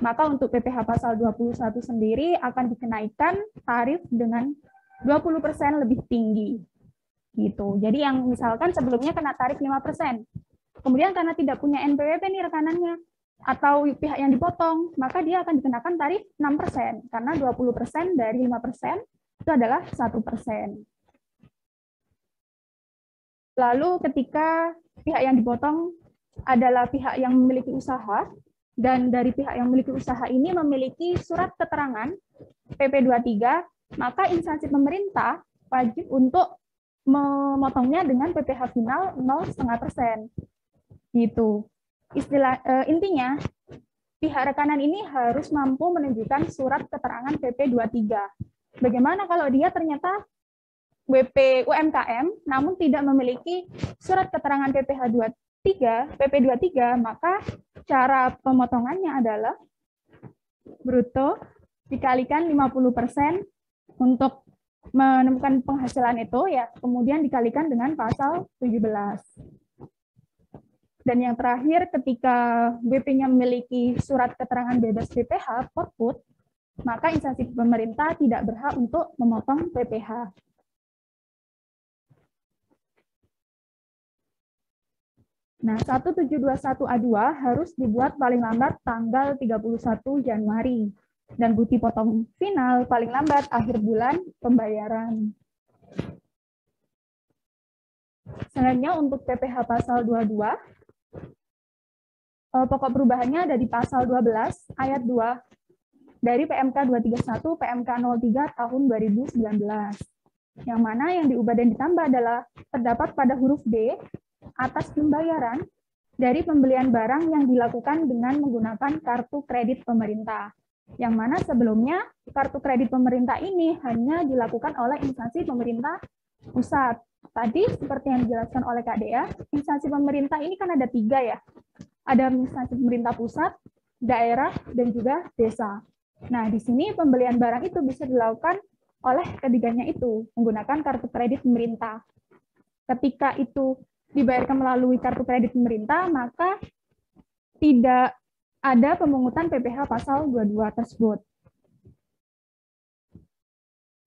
Maka untuk PPh pasal 21 sendiri akan dikenaikan tarif dengan 20% lebih tinggi. Gitu. Jadi yang misalkan sebelumnya kena tarif 5%, kemudian karena tidak punya NPWP nih rekanannya, atau pihak yang dipotong, maka dia akan dikenakan tarif 6%, karena 20% dari 5% itu adalah 1%. Lalu ketika pihak yang dipotong adalah pihak yang memiliki usaha, dan dari pihak yang memiliki usaha ini memiliki surat keterangan PP 23, maka instansi pemerintah wajib untuk memotongnya dengan PPh final 0,5%. Gitu. Intinya, pihak rekanan ini harus mampu menunjukkan surat keterangan PP 23. Bagaimana kalau dia ternyata WP UMKM, namun tidak memiliki surat keterangan PP 23, maka cara pemotongannya adalah bruto dikalikan 50% untuk menemukan penghasilan itu, ya, kemudian dikalikan dengan pasal 17. Dan yang terakhir, ketika WP-nya memiliki surat keterangan bebas PPh, Potput, maka instansi pemerintah tidak berhak untuk memotong PPh. Nah, 1721A2 harus dibuat paling lambat tanggal 31 Januari. Dan bukti potong final paling lambat akhir bulan pembayaran. Selanjutnya untuk PPh pasal 22, pokok perubahannya ada di pasal 12 ayat 2 dari PMK 231 PMK 03 tahun 2019. Yang mana yang diubah dan ditambah adalah terdapat pada huruf D atas pembayaran dari pembelian barang yang dilakukan dengan menggunakan kartu kredit pemerintah. Yang mana sebelumnya kartu kredit pemerintah ini hanya dilakukan oleh instansi pemerintah pusat. Tadi seperti yang dijelaskan oleh Kak Dea, instansi pemerintah ini kan ada 3 ya. Ada instansi pemerintah pusat, daerah, dan juga desa. Nah, di sini pembelian barang itu bisa dilakukan oleh ketiganya itu menggunakan kartu kredit pemerintah. Ketika itu dibayarkan melalui kartu kredit pemerintah, maka tidak ada pemungutan PPh pasal 22 tersebut.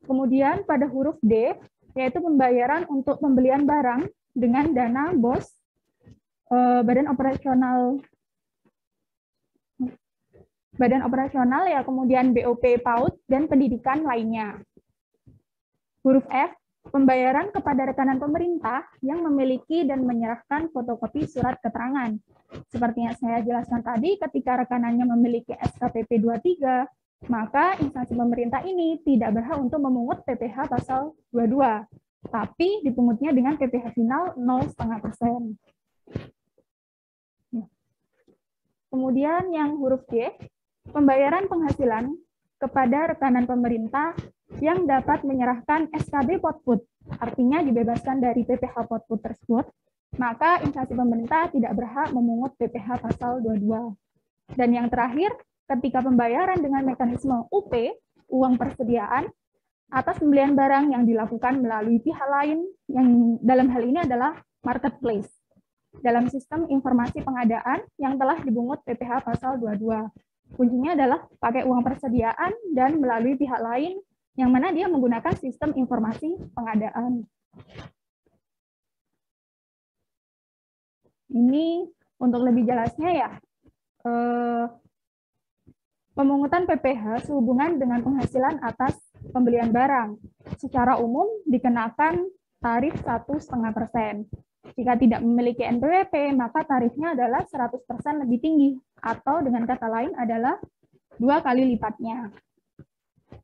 Kemudian pada huruf D, yaitu pembayaran untuk pembelian barang dengan dana BOS, Badan operasional ya, kemudian BOP PAUD, dan pendidikan lainnya. Huruf F, pembayaran kepada rekanan pemerintah yang memiliki dan menyerahkan fotokopi surat keterangan. Seperti yang saya jelaskan tadi, ketika rekanannya memiliki SKPP 23, maka instansi pemerintah ini tidak berhak untuk memungut PPh pasal 22, tapi dipungutnya dengan PPh final 0,5%. Kemudian yang huruf G, pembayaran penghasilan kepada rekanan pemerintah yang dapat menyerahkan SKB Potput, artinya dibebaskan dari PPh Potput tersebut, maka instansi pemerintah tidak berhak memungut PPh pasal 22. Dan yang terakhir, ketika pembayaran dengan mekanisme UP, uang persediaan, atas pembelian barang yang dilakukan melalui pihak lain, yang dalam hal ini adalah marketplace, dalam sistem informasi pengadaan yang telah dibungut PPh pasal 22. Kuncinya adalah pakai uang persediaan dan melalui pihak lain, yang mana dia menggunakan sistem informasi pengadaan. Ini untuk lebih jelasnya ya, pemungutan PPh sehubungan dengan penghasilan atas pembelian barang. Secara umum dikenakan tarif 1,5%. Jika tidak memiliki NPWP, maka tarifnya adalah 100% lebih tinggi, atau dengan kata lain adalah 2 kali lipatnya,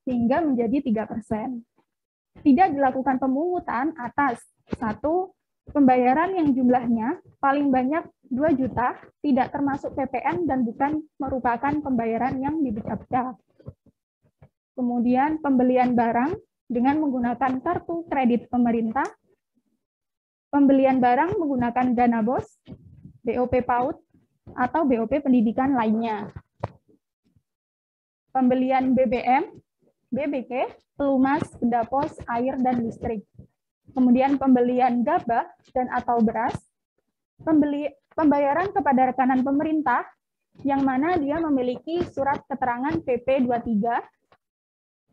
sehingga menjadi 3%. Tidak dilakukan pemungutan atas 1. Pembayaran yang jumlahnya paling banyak 2 juta, tidak termasuk PPN dan bukan merupakan pembayaran yang dibecah-becah. Kemudian pembelian barang dengan menggunakan kartu kredit pemerintah, pembelian barang menggunakan dana BOS, BOP PAUD, atau BOP pendidikan lainnya. Pembelian BBM, BBK, pelumas, benda pos, air, dan listrik. Kemudian pembelian gabah dan atau beras, pembayaran kepada rekanan pemerintah, yang mana dia memiliki surat keterangan PP 23,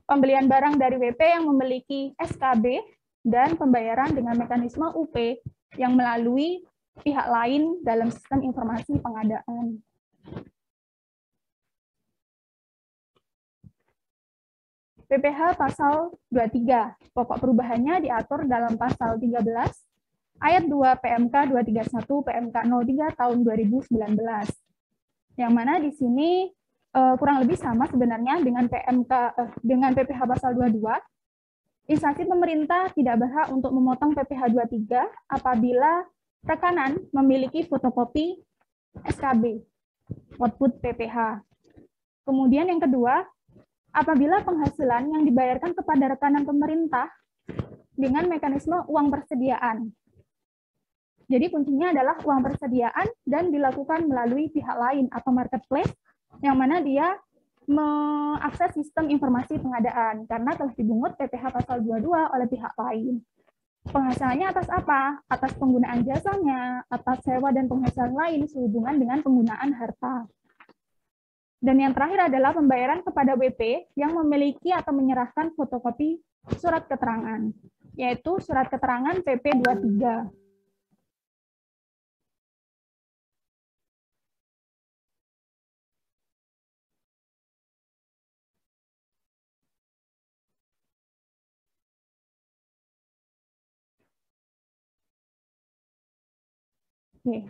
pembelian barang dari WP yang memiliki SKB, dan pembayaran dengan mekanisme UP yang melalui pihak lain dalam sistem informasi pengadaan. PPh pasal 23, pokok perubahannya diatur dalam pasal 13, ayat 2 PMK 231 PMK 03 tahun 2019. Yang mana di sini kurang lebih sama sebenarnya dengan PPh pasal 22. Instansi pemerintah tidak berhak untuk memotong PPh 23 apabila rekanan memiliki fotokopi SKB, output PPh. Kemudian yang kedua, apabila penghasilan yang dibayarkan kepada rekanan pemerintah dengan mekanisme uang persediaan. Jadi kuncinya adalah uang persediaan dan dilakukan melalui pihak lain atau marketplace, yang mana dia mengakses sistem informasi pengadaan karena telah dibungut PPh pasal 22 oleh pihak lain. Penghasilannya atas apa? Atas penggunaan jasanya, atas sewa dan penghasilan lain sehubungan dengan penggunaan harta. Dan yang terakhir adalah pembayaran kepada WP yang memiliki atau menyerahkan fotokopi surat keterangan, yaitu surat keterangan PP 23. Oke.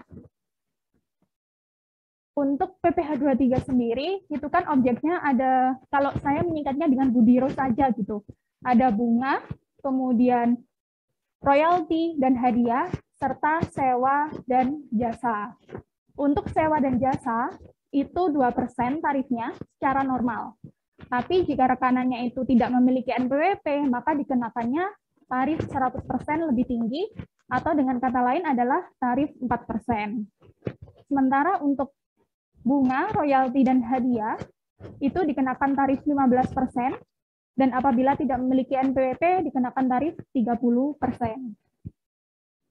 Untuk PPh 23 sendiri, itu kan objeknya ada, kalau saya menyingkatnya dengan budiro saja gitu. Ada bunga, kemudian royalti dan hadiah, serta sewa dan jasa. Untuk sewa dan jasa, itu 2% tarifnya secara normal. Tapi jika rekanannya itu tidak memiliki NPWP, maka dikenakannya tarif 100% lebih tinggi, atau dengan kata lain adalah tarif 4%. Sementara untuk bunga, royalti, dan hadiah itu dikenakan tarif 15%, dan apabila tidak memiliki NPWP dikenakan tarif 30%.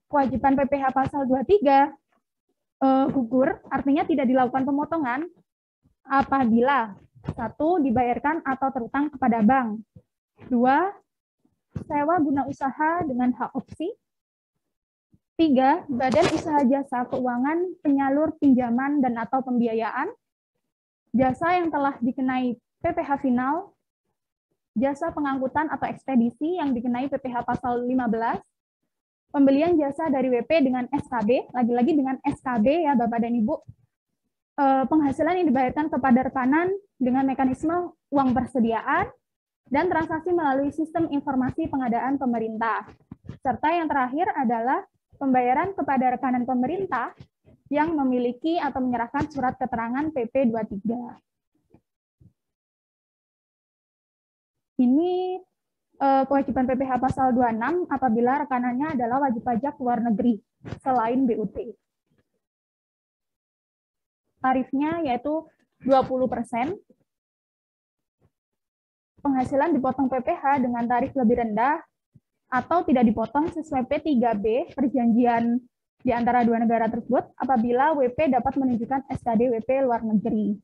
Kewajiban PPh pasal 23 gugur, artinya tidak dilakukan pemotongan apabila 1. dibayarkan atau terutang kepada bank, 2. sewa guna usaha dengan hak opsi, 3. badan usaha jasa keuangan penyalur pinjaman dan atau pembiayaan, jasa yang telah dikenai PPh final, jasa pengangkutan atau ekspedisi yang dikenai PPh pasal 15, pembelian jasa dari WP dengan SKB, lagi-lagi dengan SKB ya Bapak dan Ibu, penghasilan yang dibayarkan kepada rekanan dengan mekanisme uang persediaan, dan transaksi melalui sistem informasi pengadaan pemerintah. Serta yang terakhir adalah pembayaran kepada rekanan pemerintah yang memiliki atau menyerahkan surat keterangan PP 23. Ini kewajiban PPh pasal 26 apabila rekanannya adalah wajib pajak luar negeri selain BUT. Tarifnya yaitu 20%. Penghasilan dipotong PPh dengan tarif lebih rendah atau tidak dipotong sesuai P3B perjanjian di antara dua negara tersebut apabila WP dapat menunjukkan SKD WP luar negeri.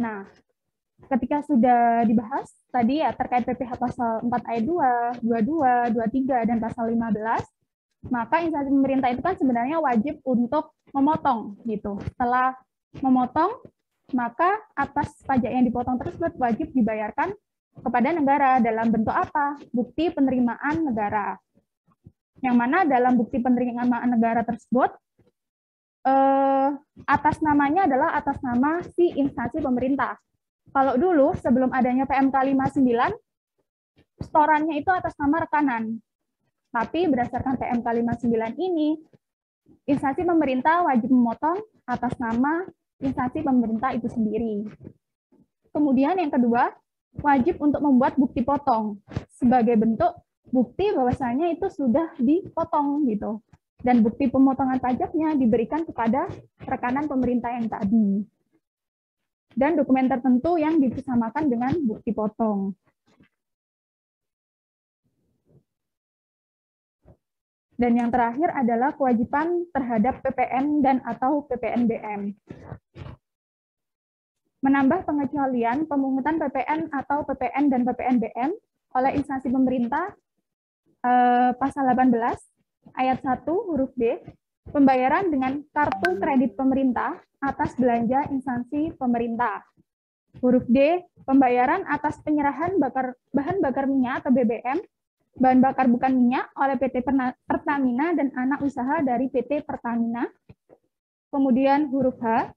Nah, ketika sudah dibahas tadi ya terkait PPh pasal 4 ayat 2, 22, 23, dan pasal 15, maka instansi pemerintah itu kan sebenarnya wajib untuk memotong gitu. Setelah memotong, maka atas pajak yang dipotong tersebut wajib dibayarkan kepada negara dalam bentuk apa? Bukti penerimaan negara. Yang mana dalam bukti penerimaan negara tersebut, atas namanya adalah atas nama si instansi pemerintah. Kalau dulu sebelum adanya PMK 59, setorannya itu atas nama rekanan. Tapi berdasarkan PMK 59 ini, instansi pemerintah wajib memotong atas nama instansi pemerintah itu sendiri. Kemudian yang kedua, wajib untuk membuat bukti potong sebagai bentuk bukti bahwasanya itu sudah dipotong gitu. Dan bukti pemotongan pajaknya diberikan kepada rekanan pemerintah yang tadi. Dan dokumen tertentu yang disamakan dengan bukti potong. Dan yang terakhir adalah kewajiban terhadap PPN dan atau PPNBM. Menambah pengecualian pemungutan PPN atau PPN dan PPNBM oleh instansi pemerintah pasal 18 ayat 1 huruf D, pembayaran dengan kartu kredit pemerintah atas belanja instansi pemerintah. Huruf D, pembayaran atas penyerahan bahan bakar minyak atau BBM, bahan bakar bukan minyak oleh PT Pertamina dan anak usaha dari PT Pertamina. Kemudian huruf H,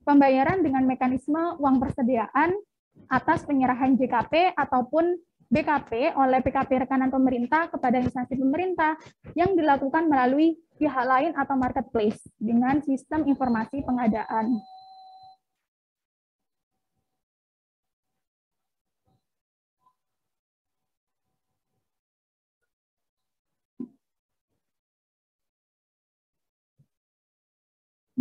pembayaran dengan mekanisme uang persediaan atas penyerahan JKP ataupun BKP oleh PKP rekanan pemerintah kepada instansi pemerintah yang dilakukan melalui pihak lain atau marketplace dengan sistem informasi pengadaan.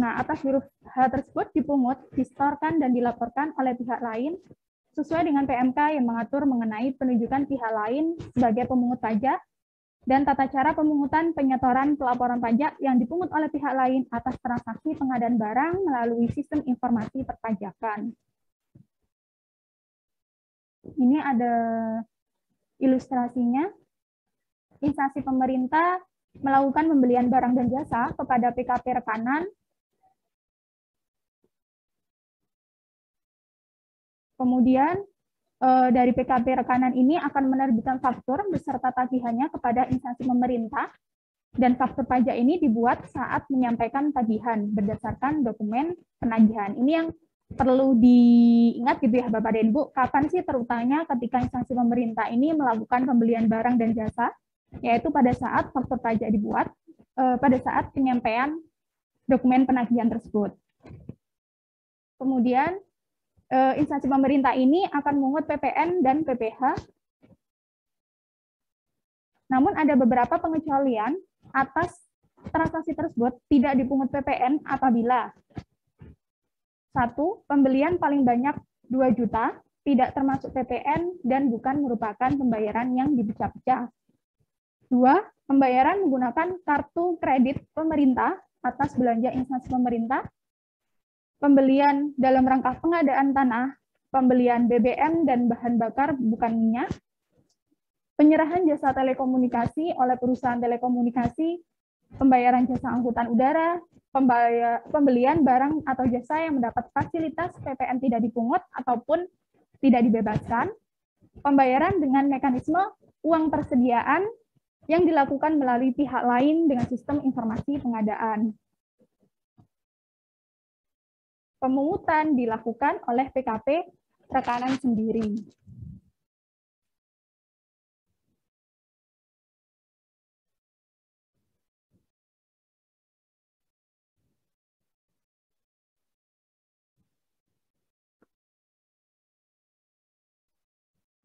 Nah, atas huruf H tersebut dipungut, disetorkan, dan dilaporkan oleh pihak lain sesuai dengan PMK yang mengatur mengenai penunjukan pihak lain sebagai pemungut pajak dan tata cara pemungutan penyetoran pelaporan pajak yang dipungut oleh pihak lain atas transaksi pengadaan barang melalui sistem informasi perpajakan. Ini ada ilustrasinya. Instansi pemerintah melakukan pembelian barang dan jasa kepada PKP rekanan. Kemudian dari PKP rekanan ini akan menerbitkan faktur beserta tagihannya kepada instansi pemerintah, dan faktur pajak ini dibuat saat menyampaikan tagihan berdasarkan dokumen penagihan. Ini yang perlu diingat gitu ya Bapak dan Ibu, kapan sih terutamanya ketika instansi pemerintah ini melakukan pembelian barang dan jasa, yaitu pada saat faktur pajak dibuat, pada saat penyampaian dokumen penagihan tersebut. Kemudian, instansi pemerintah ini akan memungut PPN dan PPh. Namun ada beberapa pengecualian atas transaksi tersebut tidak dipungut PPN apabila 1. Pembelian paling banyak 2 juta, tidak termasuk PPN dan bukan merupakan pembayaran yang dipecah-pecah. 2. Pembayaran menggunakan kartu kredit pemerintah atas belanja instansi pemerintah, pembelian dalam rangka pengadaan tanah, pembelian BBM dan bahan bakar bukan minyak, penyerahan jasa telekomunikasi oleh perusahaan telekomunikasi, pembayaran jasa angkutan udara, pembelian barang atau jasa yang mendapat fasilitas PPN tidak dipungut ataupun tidak dibebaskan, pembayaran dengan mekanisme uang persediaan yang dilakukan melalui pihak lain dengan sistem informasi pengadaan. Pemungutan dilakukan oleh PKP rekanan sendiri.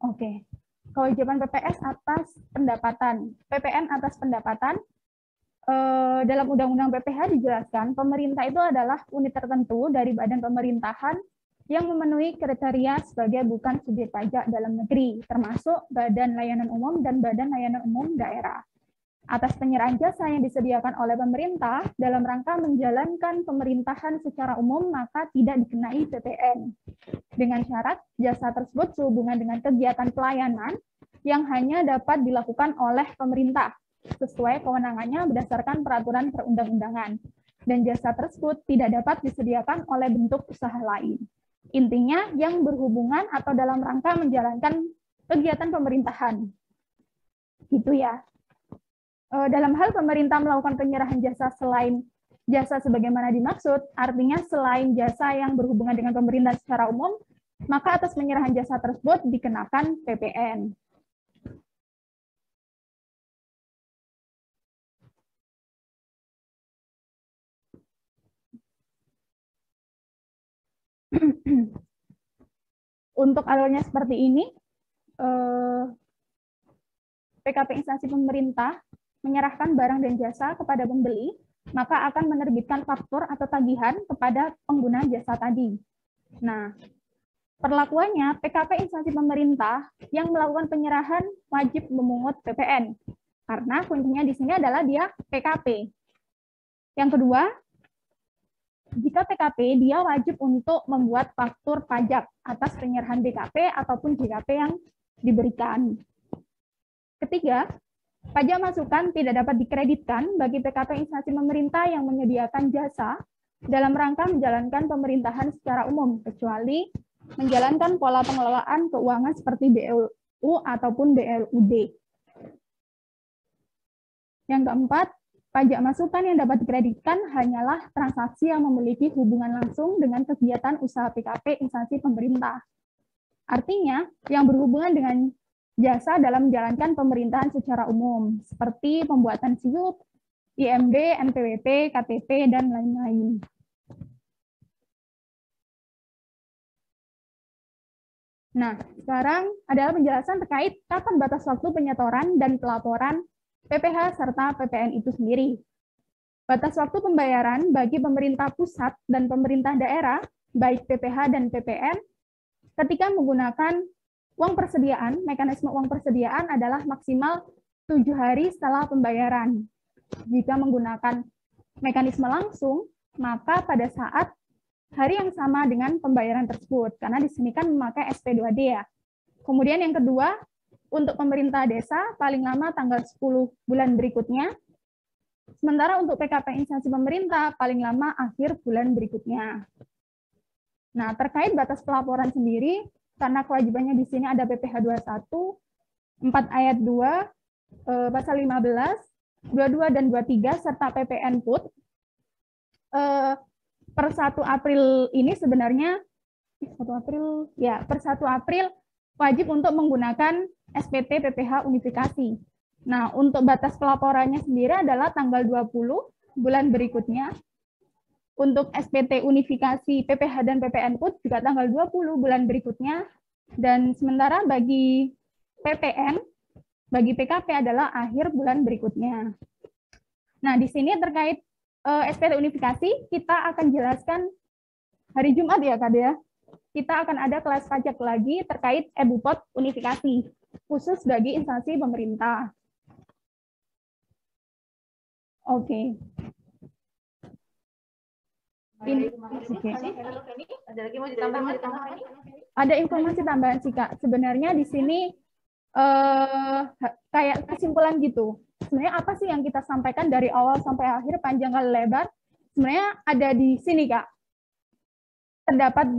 Oke, kewajiban PPS atas pendapatan, PPN atas pendapatan. Dalam Undang-Undang PPh dijelaskan, pemerintah itu adalah unit tertentu dari badan pemerintahan yang memenuhi kriteria sebagai bukan subjek pajak dalam negeri, termasuk Badan Layanan Umum dan Badan Layanan Umum Daerah. Atas penyerahan jasa yang disediakan oleh pemerintah dalam rangka menjalankan pemerintahan secara umum, maka tidak dikenai PPN. Dengan syarat jasa tersebut sehubungan dengan kegiatan pelayanan yang hanya dapat dilakukan oleh pemerintah sesuai kewenangannya berdasarkan peraturan perundang-undangan, dan jasa tersebut tidak dapat disediakan oleh bentuk usaha lain. Intinya yang berhubungan atau dalam rangka menjalankan kegiatan pemerintahan. Gitu ya. Dalam hal pemerintah melakukan penyerahan jasa selain jasa sebagaimana dimaksud, artinya selain jasa yang berhubungan dengan pemerintah secara umum, maka atas penyerahan jasa tersebut dikenakan PPN. Untuk alurnya seperti ini, PKP instansi pemerintah menyerahkan barang dan jasa kepada pembeli, maka akan menerbitkan faktur atau tagihan kepada pengguna jasa tadi. Nah, perlakuannya PKP instansi pemerintah yang melakukan penyerahan wajib memungut PPN, karena kuncinya di sini adalah dia PKP. Yang kedua, jika PKP, dia wajib untuk membuat faktur pajak atas penyerahan BKP ataupun JKP yang diberikan. Ketiga, pajak masukan tidak dapat dikreditkan bagi PKP instansi pemerintah yang menyediakan jasa dalam rangka menjalankan pemerintahan secara umum, kecuali menjalankan pola pengelolaan keuangan seperti BLU ataupun BLUD. Yang keempat, pajak masukan yang dapat dikreditkan hanyalah transaksi yang memiliki hubungan langsung dengan kegiatan usaha PKP instansi pemerintah. Artinya, yang berhubungan dengan jasa dalam menjalankan pemerintahan secara umum, seperti pembuatan SIUP, IMB, NPWP, KTP, dan lain-lain. Nah, sekarang adalah penjelasan terkait kapan batas waktu penyetoran dan pelaporan PPh serta PPN itu sendiri. Batas waktu pembayaran bagi pemerintah pusat dan pemerintah daerah, baik PPh dan PPN, ketika menggunakan uang persediaan, mekanisme uang persediaan adalah maksimal 7 hari setelah pembayaran. Jika menggunakan mekanisme langsung, maka pada saat hari yang sama dengan pembayaran tersebut, karena di sini kan memakai SP2D ya. Kemudian yang kedua, untuk pemerintah desa, paling lama tanggal 10 bulan berikutnya. Sementara untuk PKP instansi pemerintah, paling lama akhir bulan berikutnya. Nah, terkait batas pelaporan sendiri, karena kewajibannya di sini ada PPh 21, 4 ayat 2, pasal 15, 22 dan 23 serta PPN PUT. Per 1 April ini sebenarnya per 1 April wajib untuk menggunakan SPT PPh unifikasi. Nah, untuk batas pelaporannya sendiri adalah tanggal 20 bulan berikutnya. Untuk SPT unifikasi PPh dan PPN PUT juga tanggal 20 bulan berikutnya. Dan sementara bagi PPN, bagi PKP adalah akhir bulan berikutnya. Nah, di sini terkait SPT unifikasi, kita akan jelaskan hari Jumat ya, Kak Dea. Kita akan ada kelas pajak lagi terkait EBUPOT unifikasi, khusus bagi instansi pemerintah. Oke. Ada lagi mau ditambahkan? Ada informasi tambahan sih, Kak. Sebenarnya di sini kayak kesimpulan gitu. Sebenarnya apa sih yang kita sampaikan dari awal sampai akhir panjang kali lebar? Sebenarnya ada di sini, Kak. Terdapat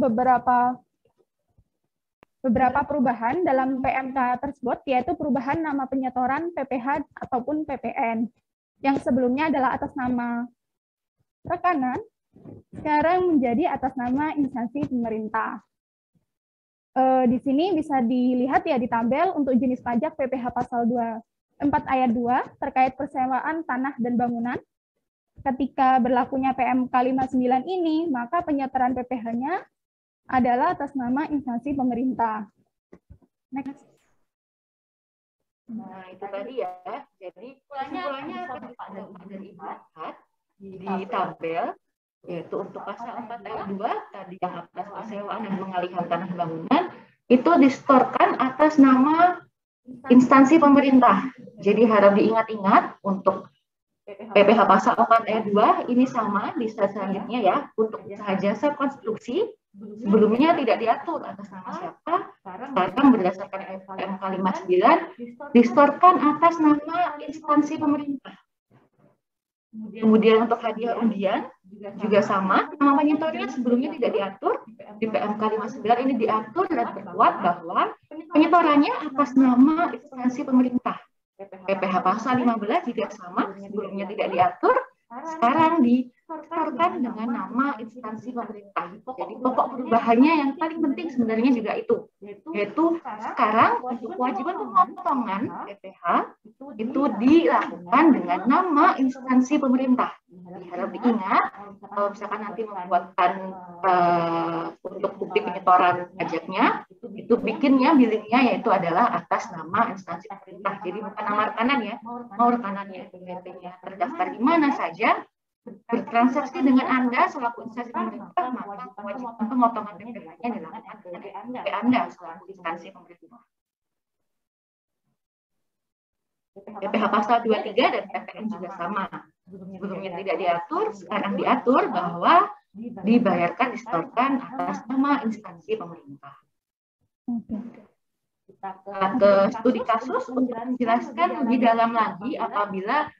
beberapa perubahan dalam PMK tersebut, yaitu perubahan nama penyetoran PPh ataupun PPN. Yang sebelumnya adalah atas nama rekanan, sekarang menjadi atas nama instansi pemerintah. Di sini bisa dilihat ya di tabel untuk jenis pajak PPh pasal 4 ayat 2 terkait persewaan tanah dan bangunan. Ketika berlakunya PMK 59 ini, maka penyetoran PPh-nya adalah atas nama instansi pemerintah. Next. Nah, itu tadi ya. Jadi kesimpulannya dari Ibu lihat di tabel, yaitu untuk pasal 4 ayat 2 tadi yang atas persewaan dan pengalihan tanah bangunan itu distorkan atas nama instansi pemerintah. Jadi harap diingat-ingat untuk PPh pasal 4 ayat 2 ini sama di slide selanjutnya ya, untuk usaha jasa konstruksi sebelumnya tidak diatur atas nama siapa, sekarang berdasarkan PMK 59 distorkan atas nama instansi pemerintah. Kemudian untuk hadiah undian juga sama, nama penyetornya sebelumnya tidak diatur, di PMK 59 ini diatur dan berkuat bahwa penyetorannya atas nama instansi pemerintah. PPh pasal 15 juga sama, sebelumnya tidak diatur, sekarang distorkan dengan nama instansi pemerintah. Jadi pokok perubahannya yang paling penting sebenarnya juga itu, yaitu sekarang untuk kewajiban pemotongan PPh itu dilakukan dengan nama instansi pemerintah. Jadi harap diingat, kalau misalkan nanti membuatkan untuk bukti penyetoran pajaknya, itu bikinnya billingnya yaitu adalah atas nama instansi pemerintah. Jadi bukan nama rekanan ya, mau rekanannya PPh-nya terdaftar di mana saja, bertransaksi dengan Anda selaku instansi pemerintah, maka kewajiban pemotongan PPh-nya dilakukan oleh Anda selaku instansi pemerintah. PPh pasal 23 dan PPN juga sama. Sebelumnya tidak diatur, sekarang diatur bahwa dibayarkan distorkan atas nama instansi pemerintah. Kita ke studi kasus untuk menjelaskan lebih dalam lagi apabila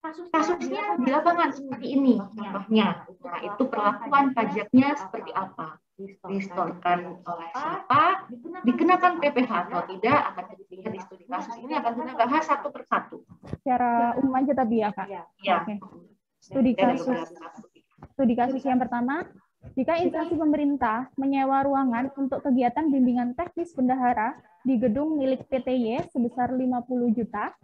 kasusnya di lapangan seperti ini contohnya. Nah, itu perlakuan pajaknya seperti apa? Distorkan oleh siapa? Dikenakan PPh atau tidak? Akan dilihat di studi kasus ini, akan kita bahas satu persatu. Secara umum aja tapi ya, Kak. Ya. Oke. Studi kasus yang pertama, jika instansi pemerintah menyewa ruangan untuk kegiatan bimbingan teknis bendahara di gedung milik PTY sebesar 50 juta,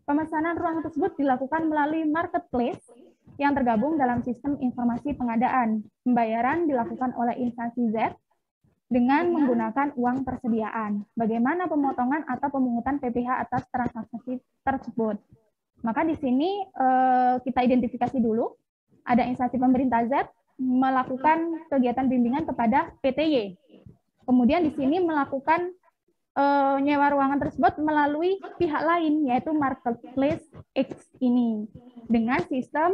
pemesanan ruang tersebut dilakukan melalui marketplace yang tergabung dalam sistem informasi pengadaan. Pembayaran dilakukan oleh instansi Z dengan menggunakan uang persediaan. Bagaimana pemotongan atau pemungutan PPh atas transaksi tersebut? Maka di sini kita identifikasi dulu, ada instansi pemerintah Z melakukan kegiatan bimbingan kepada PTY. Kemudian di sini melakukan nyewa ruangan tersebut melalui pihak lain, yaitu marketplace X ini, dengan sistem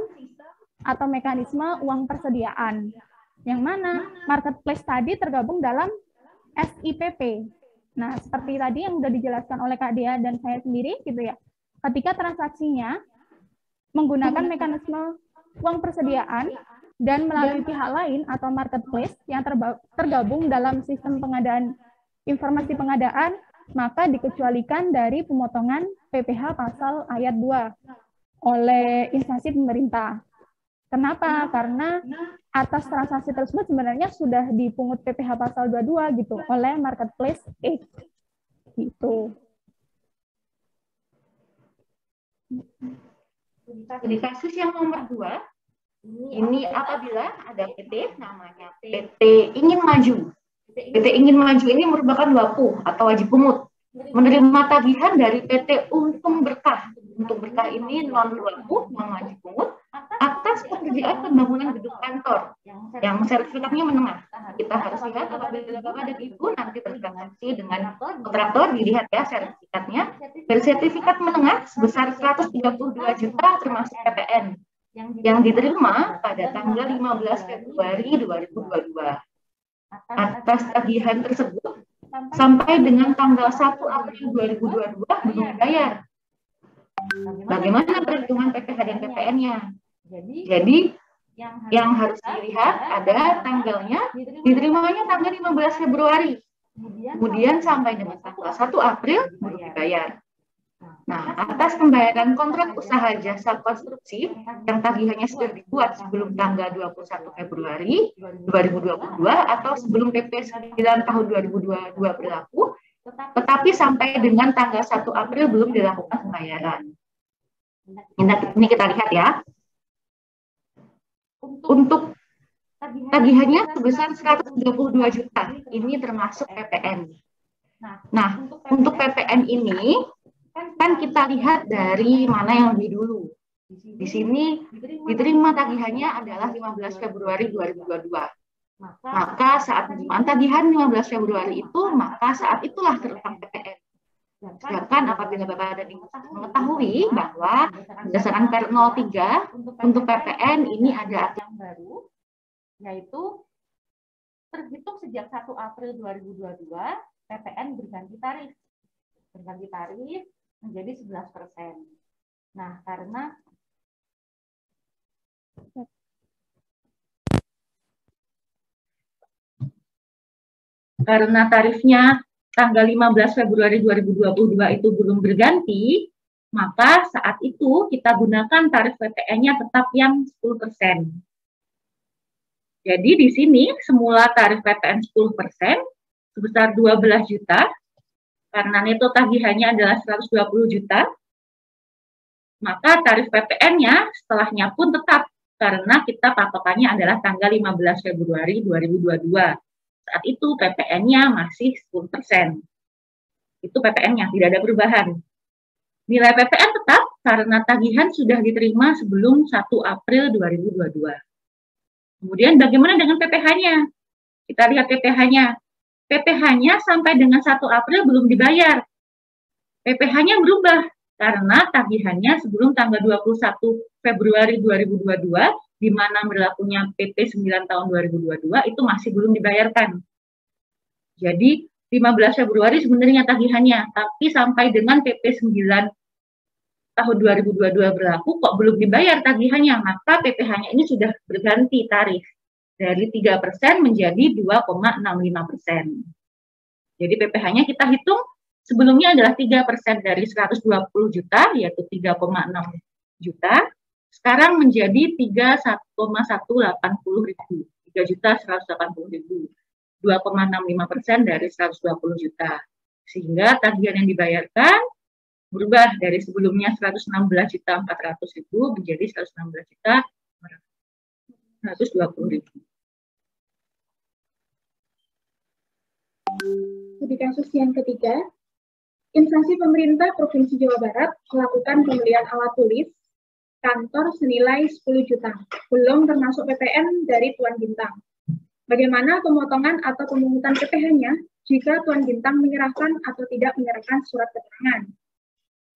atau mekanisme uang persediaan, yang mana marketplace tadi tergabung dalam SIPP. Nah, seperti tadi yang sudah dijelaskan oleh Kak Dea dan saya sendiri, gitu ya. Ketika transaksinya menggunakan mekanisme uang persediaan dan melalui pihak lain atau marketplace yang tergabung dalam sistem pengadaan informasi pengadaan, maka dikecualikan dari pemotongan PPh pasal ayat 2 oleh instansi pemerintah. Kenapa? Karena atas transaksi tersebut sebenarnya sudah dipungut PPh pasal 22 gitu oleh Marketplace Act. Gitu. Di kasus yang nomor 2, ini apabila ada PT namanya PT Ingin Maju. PT Ingin Maju ini merupakan WAPU atau wajib pungut, menerima tagihan dari PT Untung Berkah. Untung Berkah ini non WAPU yang wajib pungut atas pekerjaan pembangunan gedung kantor yang sertifikatnya menengah. Kita harus lihat apabila Bapak dan Ibu nanti bertransaksi dengan kontraktor, dilihat ya sertifikatnya. Bersertifikat menengah sebesar 132 juta termasuk PPN yang diterima pada tanggal 15 Februari 2022. Atas tagihan tersebut sampai dengan tanggal 1 April 2022 belum dibayar. Bagaimana perhitungan PPh dan PPN-nya? Jadi yang harus dilihat ada tanggalnya, diterimanya tanggal 15 Februari. Kemudian sampai dengan tanggal 1 April belum dibayar. Nah, atas pembayaran kontrak usaha jasa konstruksi yang tagihannya sudah dibuat sebelum tanggal 21 Februari 2022 atau sebelum PP 9 tahun 2022 berlaku, tetapi sampai dengan tanggal 1 April belum dilakukan pembayaran. Ini kita lihat ya. Untuk tagihannya sebesar 122 juta, ini termasuk PPN. Nah, untuk PPN ini kan kita lihat dari mana yang lebih dulu. Di sini diterima tagihannya adalah 15 Februari 2022. Maka saat penerimaan tagihan 15 Februari itu, maka saat itulah terutang PPN. Sedangkan apabila Bapak dan Ibu mengetahui bahwa berdasarkan Per 03 untuk PPN ini ada aturan baru, yaitu terhitung sejak 1 April 2022 PPN berganti tarif menjadi 11%. Nah, karena tarifnya tanggal 15 Februari 2022 itu belum berganti, maka saat itu kita gunakan tarif PPN-nya tetap yang 10%. Jadi di sini semula tarif PPN 10% sebesar 12 juta, karena neto tagihannya adalah 120 juta, maka tarif PPN-nya setelahnya pun tetap, karena kita patokannya adalah tanggal 15 Februari 2022. Saat itu PPN-nya masih 10%. Itu PPN-nya, tidak ada perubahan. Nilai PPN tetap karena tagihan sudah diterima sebelum 1 April 2022. Kemudian bagaimana dengan PPh-nya? Kita lihat PPh-nya. PPh-nya sampai dengan 1 April belum dibayar. PPh-nya berubah karena tagihannya sebelum tanggal 21 Februari 2022, di mana berlakunya PP 9 tahun 2022, itu masih belum dibayarkan. Jadi, 15 Februari sebenarnya tagihannya, tapi sampai dengan PP 9 tahun 2022 berlaku, kok belum dibayar tagihannya, maka PPh-nya ini sudah berganti tarif. Dari 3% menjadi 2,65%. Jadi PPh-nya kita hitung sebelumnya adalah 3% dari 120 juta, yaitu 3,6 juta. Sekarang menjadi 3,180 ribu. 3.180 ribu. 2,65% dari 120 juta. Sehingga tagihan yang dibayarkan berubah dari sebelumnya 116.400.000 menjadi 116.120.000. Di kasus yang ketiga, instansi pemerintah Provinsi Jawa Barat melakukan pembelian alat tulis kantor senilai 10 juta, belum termasuk PPN dari Tuan Bintang. Bagaimana pemotongan atau pemungutan PPh-nya jika Tuan Bintang menyerahkan atau tidak menyerahkan surat keterangan?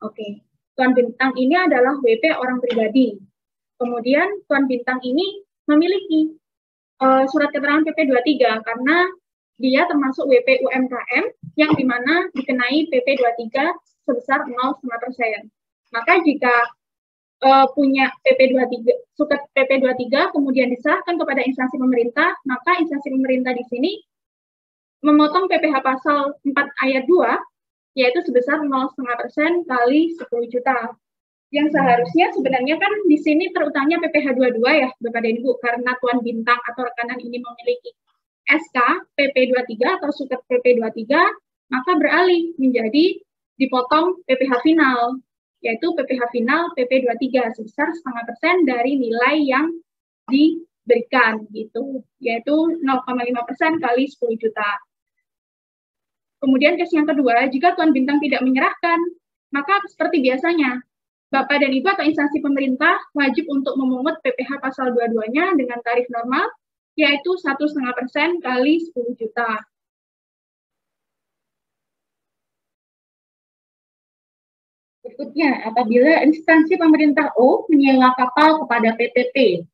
Oke, Tuan Bintang ini adalah WP orang pribadi. Kemudian Tuan Bintang ini memiliki surat keterangan PP 23 karena dia termasuk WP UMKM yang dimana dikenai PP 23 sebesar 0,5%. Maka jika punya PP 23, suket PP 23 kemudian diserahkan kepada instansi pemerintah, maka instansi pemerintah di sini memotong PPh pasal 4 ayat 2, yaitu sebesar 0,5% kali 10 juta. Yang seharusnya sebenarnya kan di sini terutama PPh 22 ya, Bapak dan Ibu, karena Tuan Bintang atau rekanan ini memiliki SK PP 23 atau suket PP 23, maka beralih menjadi dipotong PPh final, yaitu PPh final PP 23 sebesar 0,5% dari nilai yang diberikan gitu, yaitu 0,5% kali 10 juta. Kemudian case yang kedua, jika Tuan Bintang tidak menyerahkan, maka seperti biasanya, Bapak dan Ibu atau instansi pemerintah wajib untuk memungut PPh pasal 22-nya dengan tarif normal, yaitu 1,5% kali 10 juta. Berikutnya, apabila instansi pemerintah O menyewa kapal kepada PTT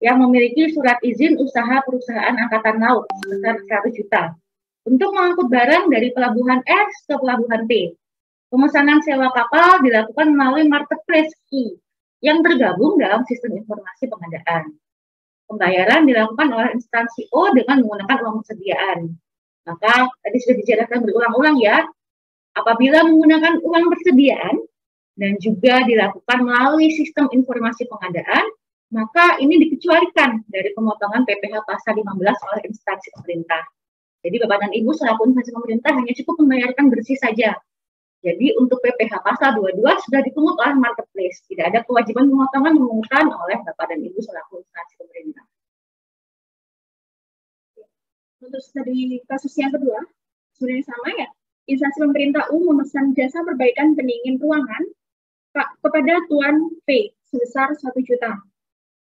yang memiliki surat izin usaha perusahaan angkatan laut sebesar 100 juta untuk mengangkut barang dari pelabuhan S ke pelabuhan P. Pemesanan sewa kapal dilakukan melalui marketplace I yang tergabung dalam sistem informasi pengadaan. Pembayaran dilakukan oleh instansi O dengan menggunakan uang persediaan. Maka tadi sudah dijelaskan berulang-ulang ya, apabila menggunakan uang persediaan dan juga dilakukan melalui sistem informasi pengadaan, maka ini dikecualikan dari pemotongan PPh pasal 15 oleh instansi pemerintah. Jadi Bapak dan Ibu selaku instansi pemerintah hanya cukup membayarkan bersih saja. Jadi untuk PPh pasal 22 sudah dipungut oleh marketplace. Tidak ada kewajiban pemotongan memungutkan oleh Bapak dan Ibu selaku instansi pemerintah. Untuk tadi kasus yang kedua, sebenarnya sama ya. Instansi pemerintah U memesan jasa perbaikan pendingin ruangan kepada Tuan P sebesar 1 juta.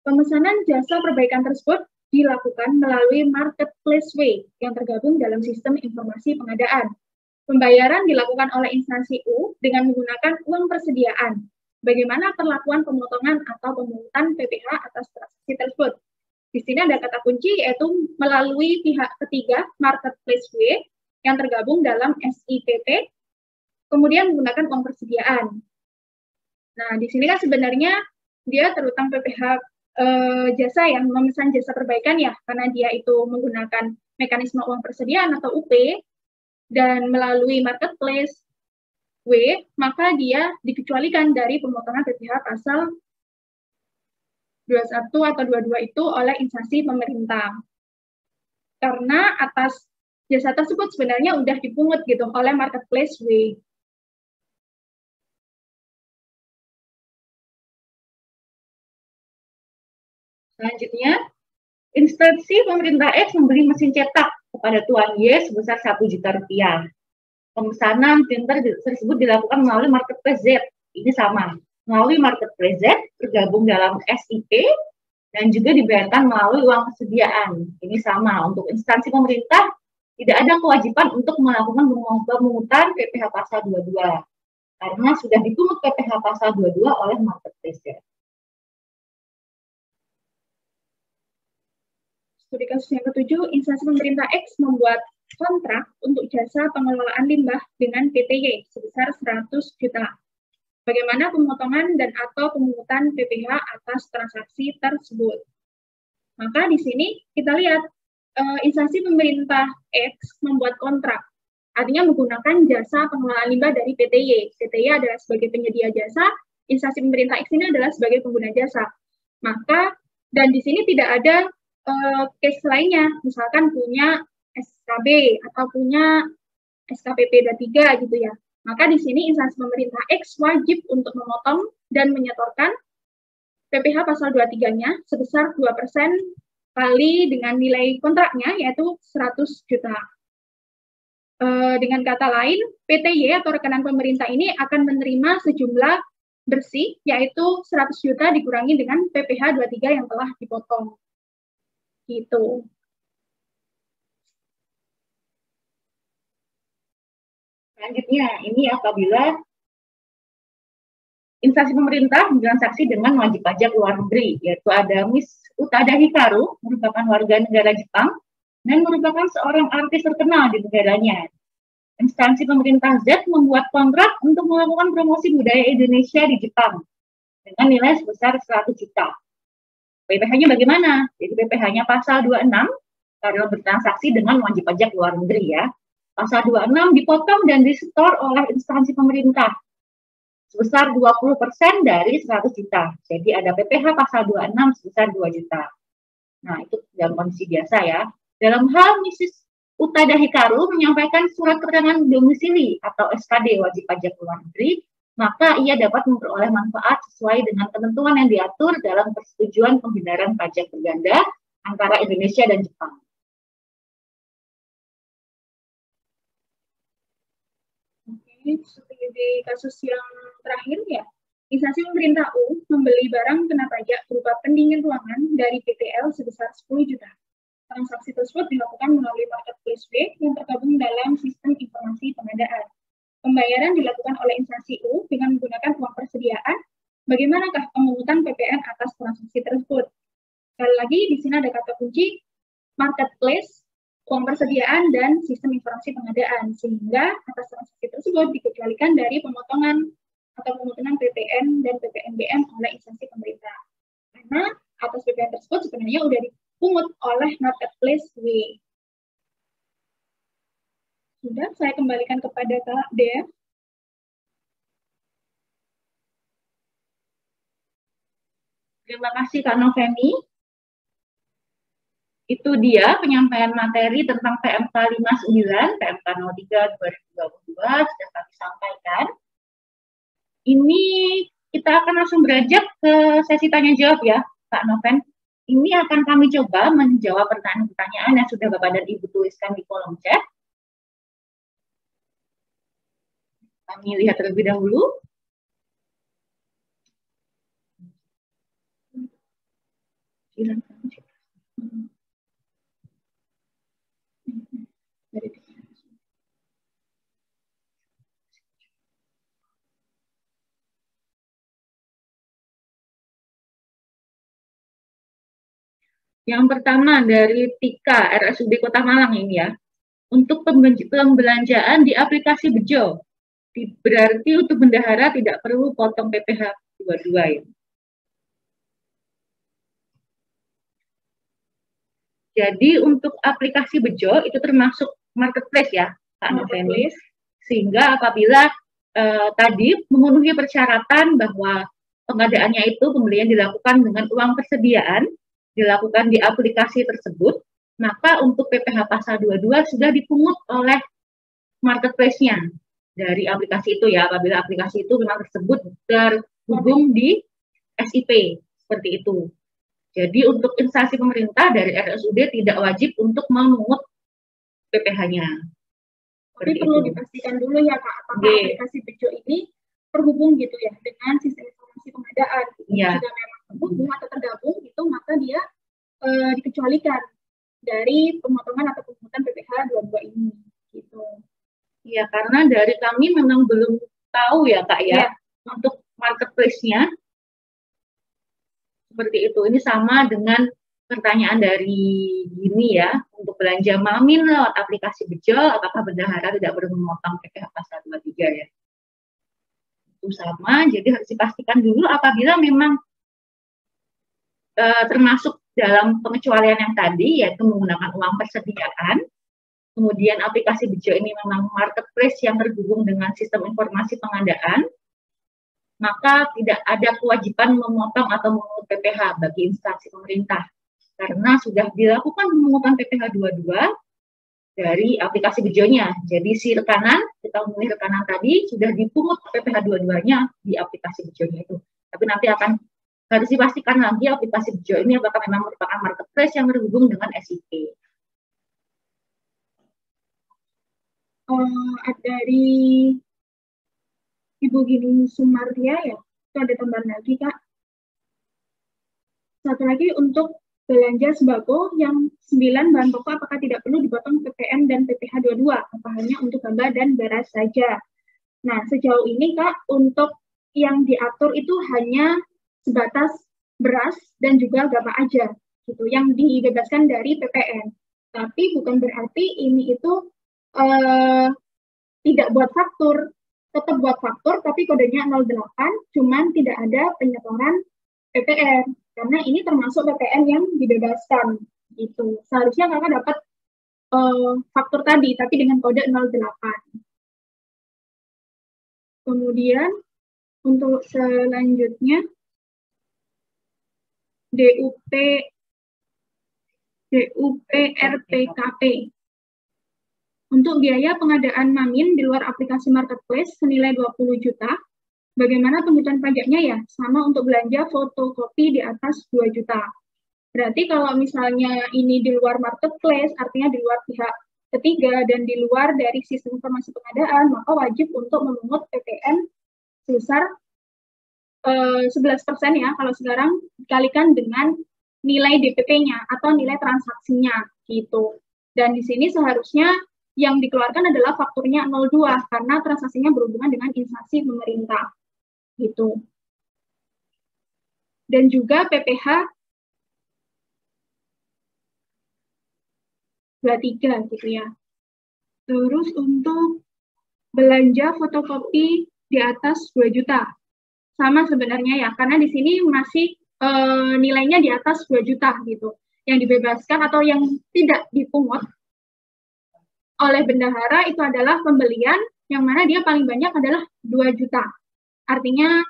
Pemesanan jasa perbaikan tersebut dilakukan melalui Marketplace W yang tergabung dalam sistem informasi pengadaan. Pembayaran dilakukan oleh instansi U dengan menggunakan uang persediaan. Bagaimana perlakuan pemotongan atau pemungutan PPh atas transaksi tersebut? Di sini ada kata kunci yaitu melalui pihak ketiga Marketplace W yang tergabung dalam SIPP, kemudian menggunakan uang persediaan. Nah, di sini kan sebenarnya dia terutang PPh jasa yang memesan jasa perbaikan ya, karena dia itu menggunakan mekanisme uang persediaan atau UP dan melalui marketplace W, maka dia dikecualikan dari pemotongan PPh pasal 21 atau 22 itu oleh instansi pemerintah. Karena atas jasa tersebut sebenarnya udah dipungut gitu oleh marketplace W. Selanjutnya, instansi pemerintah X membeli mesin cetak kepada Tuan Y sebesar 1 juta rupiah. Pemesanan printer tersebut dilakukan melalui marketplace Z. Ini sama, melalui marketplace Z tergabung dalam SIP dan juga dibayarkan melalui uang persediaan. Ini sama, untuk instansi pemerintah tidak ada kewajiban untuk melakukan pemungutan PPh pasal 22 karena sudah dipungut PPh pasal 22 oleh marketplace Z. Studi kasus yang ketujuh, instansi pemerintah X membuat kontrak untuk jasa pengelolaan limbah dengan PTY sebesar 100 juta. Bagaimana pemotongan dan atau pemungutan PPh atas transaksi tersebut? Maka di sini kita lihat instansi pemerintah X membuat kontrak, artinya menggunakan jasa pengelolaan limbah dari PTY. PTY adalah sebagai penyedia jasa, instansi pemerintah X ini adalah sebagai pengguna jasa. Maka dan di sini tidak ada case lainnya, misalkan punya SKB atau punya SKPP 23 gitu ya. Maka di sini instansi pemerintah X wajib untuk memotong dan menyetorkan PPh pasal 23-nya sebesar 2% kali dengan nilai kontraknya yaitu 100 juta. Dengan kata lain, PTY atau rekanan pemerintah ini akan menerima sejumlah bersih yaitu 100 juta dikurangi dengan PPh 23 yang telah dipotong. Gitu. Selanjutnya, ini apabila instansi pemerintah bertransaksi dengan wajib pajak luar negeri, yaitu ada Miss Utada Hikaru, merupakan warga negara Jepang, dan merupakan seorang artis terkenal di negaranya. Instansi pemerintah Z membuat kontrak untuk melakukan promosi budaya Indonesia di Jepang, dengan nilai sebesar 100 juta. PPh-nya bagaimana? Jadi PPh-nya pasal 26 karena bertransaksi dengan wajib pajak luar negeri ya. Pasal 26 dipotong dan disetor oleh instansi pemerintah sebesar 20% dari 100 juta. Jadi ada PPh pasal 26 sebesar 2 juta. Nah, itu dalam kondisi biasa ya. Dalam hal Mrs. Utada Hikaru menyampaikan surat keterangan domisili atau SKD wajib pajak luar negeri, maka ia dapat memperoleh manfaat sesuai dengan ketentuan yang diatur dalam persetujuan penghindaran pajak berganda antara Indonesia dan Jepang. Oke, seperti kasus yang terakhir ya, instansi pemerintah U membeli barang kena pajak berupa pendingin ruangan dari PTL sebesar 10 juta. Transaksi tersebut dilakukan melalui marketplace B yang tergabung dalam sistem informasi pengadaan. Pembayaran dilakukan oleh instansi U dengan menggunakan uang persediaan. Bagaimanakah pemungutan PPN atas transaksi tersebut? Sekali lagi, di sini ada kata kunci marketplace, uang persediaan, dan sistem informasi pengadaan. Sehingga atas transaksi tersebut dikecualikan dari pemotongan atau pemotongan PPN dan PPNBM oleh instansi pemerintah. Karena atas PPN tersebut sebenarnya sudah dipungut oleh marketplace W. Sudah, saya kembalikan kepada Kak Dea. Terima kasih Kak Novemi. Itu dia penyampaian materi tentang PMK 59, PMK 03 2022 sudah kami sampaikan. Ini kita akan langsung beranjak ke sesi tanya jawab ya, Kak Noven. Ini akan kami coba menjawab pertanyaan-pertanyaan yang sudah Bapak dan Ibu tuliskan di kolom chat. Kami lihat terlebih dahulu. Yang pertama dari Tika, RSUD Kota Malang ini ya. Untuk pembelanjaan di aplikasi Bejo, berarti untuk bendahara tidak perlu potong PPh 22 ya. Jadi untuk aplikasi Bejo itu termasuk marketplace ya, Kak Noveni. Sehingga apabila tadi memenuhi persyaratan bahwa pengadaannya itu pembelian dilakukan dengan uang persediaan, dilakukan di aplikasi tersebut, maka untuk PPh pasal 22 sudah dipungut oleh marketplace-nya dari aplikasi itu ya, apabila aplikasi itu memang tersebut terhubung di SIP, seperti itu. Jadi untuk instansi pemerintah dari RSUD tidak wajib untuk memungut PPh-nya. Tapi perlu dipastikan dulu ya Kak, apakah aplikasi Bejo ini terhubung gitu ya dengan sistem informasi pengadaan. Ya. Jika memang terhubung atau tergabung itu, maka dia dikecualikan dari pemotongan atau pemungutan PPh 22 ini. Gitu. Ya, karena dari kami memang belum tahu ya Kak ya, untuk marketplace-nya seperti itu. Ini sama dengan pertanyaan dari Gini ya, untuk belanja Mamin lewat aplikasi Bejo, apakah bendahara tidak perlu memotong PPh pasal 23 ya? Itu sama, jadi harus dipastikan dulu apabila memang termasuk dalam pengecualian yang tadi, yaitu menggunakan uang persediaan. Kemudian aplikasi Bejo ini memang marketplace yang terhubung dengan sistem informasi pengadaan, maka tidak ada kewajiban memotong atau memungut PPh bagi instansi pemerintah. Karena sudah dilakukan pemungutan PPh 22 dari aplikasi Bejonya. Jadi si rekanan, kita memilih rekanan tadi, sudah dipungut PPh 22-nya di aplikasi Bejonya itu. Tapi nanti akan harus dipastikan lagi aplikasi Bejo ini apakah memang merupakan marketplace yang terhubung dengan SIP. Dari Ibu Gini Sumartia ya, itu ada tambahan lagi Kak. Satu lagi untuk belanja sembako yang 9 bahan pokok apakah tidak perlu dipotong PPN dan PPh 22, apa hanya untuk gabah dan beras saja. Nah, sejauh ini Kak, untuk yang diatur itu hanya sebatas beras dan juga gabah aja, gitu, yang dibebaskan dari PPN. Tapi bukan berarti ini itu tidak buat faktur, tetap buat faktur, tapi kodenya 08, cuman tidak ada penyetoran PPN, karena ini termasuk PPN yang dibebaskan, Gitu. Seharusnya kakak dapat faktur tadi, tapi dengan kode 08. Kemudian untuk selanjutnya DUP RPKP. Untuk biaya pengadaan Mamin di luar aplikasi marketplace senilai 20 juta, bagaimana penghitungan pajaknya ya? Sama untuk belanja fotokopi di atas 2 juta. Berarti kalau misalnya ini di luar marketplace, artinya di luar pihak ketiga dan di luar dari sistem informasi pengadaan, maka wajib untuk memungut PPN sebesar 11% ya, kalau sekarang dikalikan dengan nilai DPP-nya atau nilai transaksinya gitu. Dan di sini seharusnya yang dikeluarkan adalah fakturnya 02 karena transaksinya berhubungan dengan instansi pemerintah gitu. Dan juga PPH 23 gitu ya. Terus untuk belanja fotokopi di atas 2 juta. Sama sebenarnya ya, karena di sini masih nilainya di atas 2 juta gitu. Yang dibebaskan atau yang tidak dipungut oleh bendahara itu adalah pembelian yang mana dia paling banyak adalah 2 juta. Artinya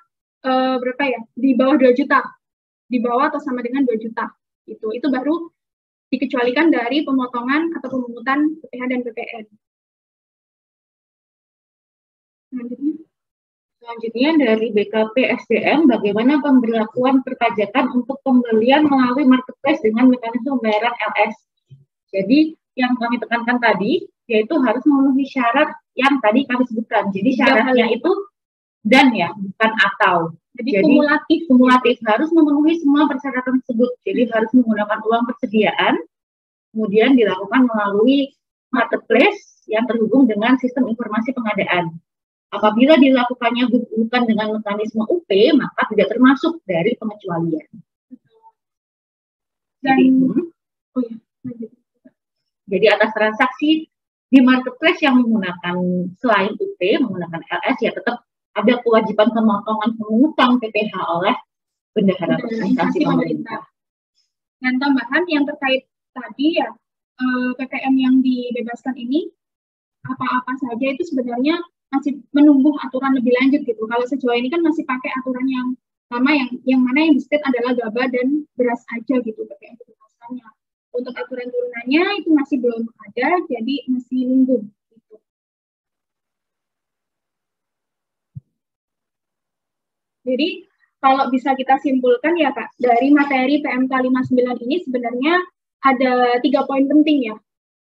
berapa ya? Di bawah 2 juta. Di bawah atau sama dengan 2 juta. Itu baru dikecualikan dari pemotongan atau pemungutan PPh dan PPN. Selanjutnya dari BKP SDM, bagaimana pemberlakuan perpajakan untuk pembelian melalui marketplace dengan mekanisme pembayaran LS. Jadi yang kami tekankan tadi, yaitu harus memenuhi syarat yang tadi kami sebutkan. Jadi syaratnya itu dan ya, bukan atau. Jadi kumulatif harus memenuhi semua persyaratan tersebut. Jadi harus menggunakan uang persediaan, kemudian dilakukan melalui marketplace yang terhubung dengan sistem informasi pengadaan. Apabila dilakukannya bukan dengan mekanisme UP, maka tidak termasuk dari pengecualian. Jadi atas transaksi di marketplace yang menggunakan selain UP, menggunakan LS, ya tetap ada kewajiban pemotongan pemungutan PPh oleh bendahara instansi pemerintah. Dan tambahan yang terkait tadi ya, PPN yang dibebaskan ini, apa-apa saja itu sebenarnya masih menunggu aturan lebih lanjut gitu. Kalau sejauh ini kan masih pakai aturan yang lama yang mana yang di-state adalah gabah dan beras aja gitu PPN dibebaskannya. Untuk aturan turunannya itu masih belum ada, jadi masih nunggu gitu. Jadi kalau bisa kita simpulkan ya Kak, dari materi PMK 59 ini sebenarnya ada 3 poin penting ya.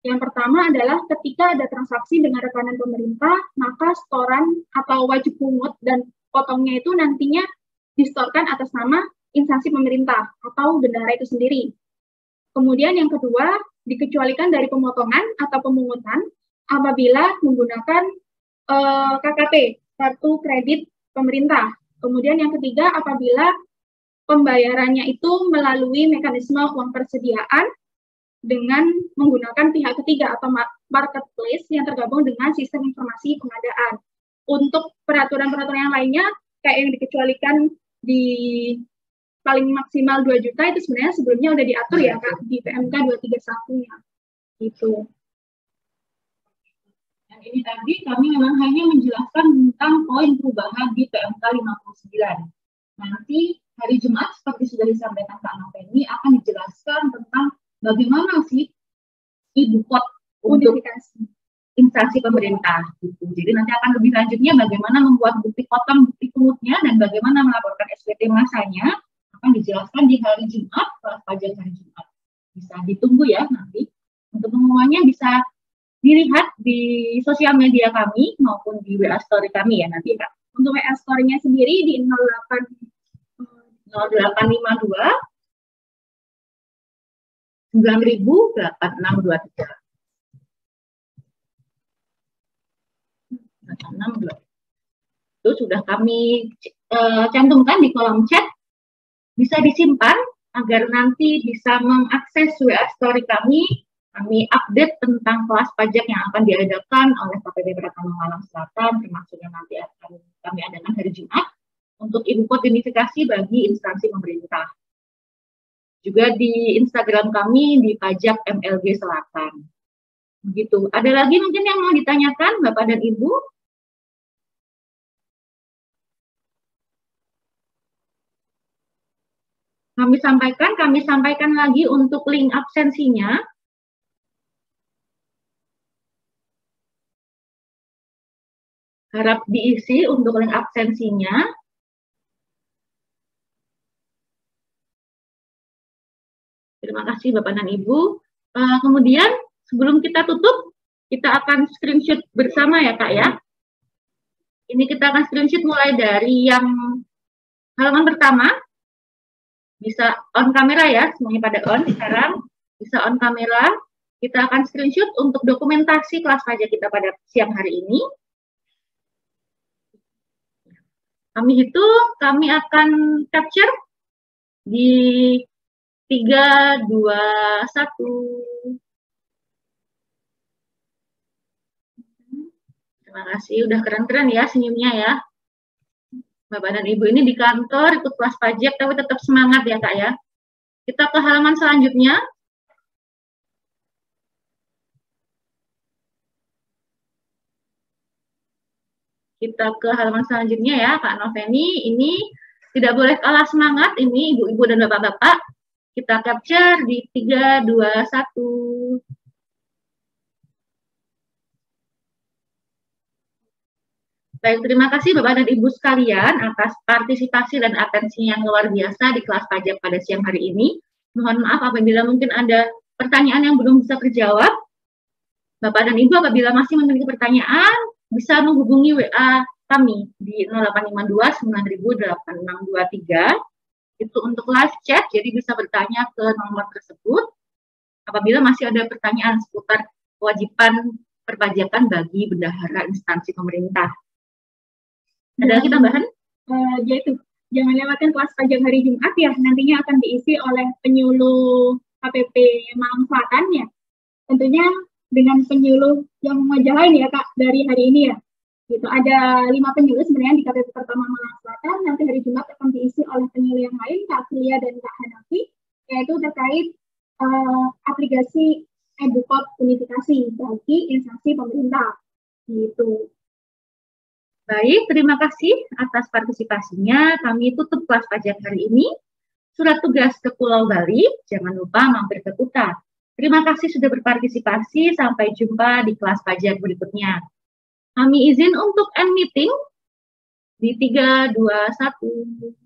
Yang pertama adalah ketika ada transaksi dengan rekanan pemerintah, maka setoran atau wajib pungut dan potongnya itu nantinya distorkan atas nama instansi pemerintah atau bendahara itu sendiri. Kemudian yang kedua, dikecualikan dari pemotongan atau pemungutan apabila menggunakan KKP, kartu kredit pemerintah. Kemudian yang ketiga, apabila pembayarannya itu melalui mekanisme uang persediaan dengan menggunakan pihak ketiga atau marketplace yang tergabung dengan sistem informasi pengadaan. Untuk peraturan-peraturan yang lainnya, kayak yang dikecualikan di paling maksimal 2 juta, itu sebenarnya sebelumnya udah diatur ya Kak, di PMK 231-nya. Gitu. Dan ini tadi kami memang hanya menjelaskan tentang poin perubahan di PMK 59. Nanti hari Jumat, seperti sudah disampaikan Kak Noveni, akan dijelaskan tentang bagaimana sih ibu kot untuk instansi pemerintah gitu. Jadi nanti akan lebih lanjutnya bagaimana membuat bukti potong, bukti pungutnya, dan bagaimana melaporkan SPT masanya akan dijelaskan di hari Jumat, kelas pajak hari Jumat. Bisa ditunggu ya nanti. Untuk pengumumannya bisa dilihat di sosial media kami maupun di WA Story kami ya nanti Kak. Untuk WA Story-nya sendiri di 0852 9.8623. Itu sudah kami cantumkan di kolom chat. Bisa disimpan agar nanti bisa mengakses WA Story kami. Kami update tentang kelas pajak yang akan diadakan oleh KPP Pratama Malang Selatan, termasuk yang nanti akan kami adakan hari Jumat untuk ibu kot unifikasi bagi instansi pemerintah. juga di Instagram kami di Pajak MLG Selatan. Begitu. Ada lagi mungkin yang mau ditanyakan Bapak dan Ibu? Kami sampaikan lagi untuk link absensinya. Harap diisi untuk link absensinya. Terima kasih Bapak dan Ibu. Kemudian sebelum kita tutup, kita akan screenshot bersama ya Kak ya. Ini kita akan screenshot mulai dari yang halaman pertama. Bisa on kamera ya, semuanya pada on sekarang. Bisa on kamera. Kita akan screenshot untuk dokumentasi kelas pajak kita pada siang hari ini. Kami akan capture di 3, 2, 1. Terima kasih, udah keren-keren ya senyumnya ya. Bapak dan Ibu ini di kantor ikut kelas pajak tapi tetap semangat ya Kak ya. Kita ke halaman selanjutnya. Kita ke halaman selanjutnya ya Kak Noveni. Ini tidak boleh kalah semangat ini Ibu-Ibu dan Bapak-Bapak. Kita capture di 3, 2, 1. Baik, terima kasih Bapak dan Ibu sekalian atas partisipasi dan atensi yang luar biasa di kelas pajak pada siang hari ini. Mohon maaf apabila mungkin ada pertanyaan yang belum bisa terjawab. Bapak dan Ibu apabila masih memiliki pertanyaan, bisa menghubungi WA kami di 0852 9000 8623. Itu untuk live chat, jadi bisa bertanya ke nomor tersebut apabila masih ada pertanyaan seputar kewajiban perpajakan bagi bendahara instansi pemerintah. Ada lagi tambahan? Yaitu, jangan lewatkan kelas pajak hari Jumat ya, nantinya akan diisi oleh penyuluh KPP Malang Selatan ya. Tentunya dengan penyuluh yang wajah lain ya Kak, dari hari ini ya. Gitu, ada 5 penyuluh sebenarnya di KPP pertama Malang Selatan, nanti hari Jumat akan diisi oleh penyuluh yang lain, Kak Filia dan Kak Hanafi, yaitu terkait aplikasi EduCop unifikasi bagi instansi pemerintah. Gitu. Baik, terima kasih atas partisipasinya. Kami tutup kelas pajak hari ini. Surat tugas ke Pulau Bali, jangan lupa mampir ke Kuta. Terima kasih sudah berpartisipasi, sampai jumpa di kelas pajak berikutnya. Kami izin untuk end meeting di 3, 2, 1.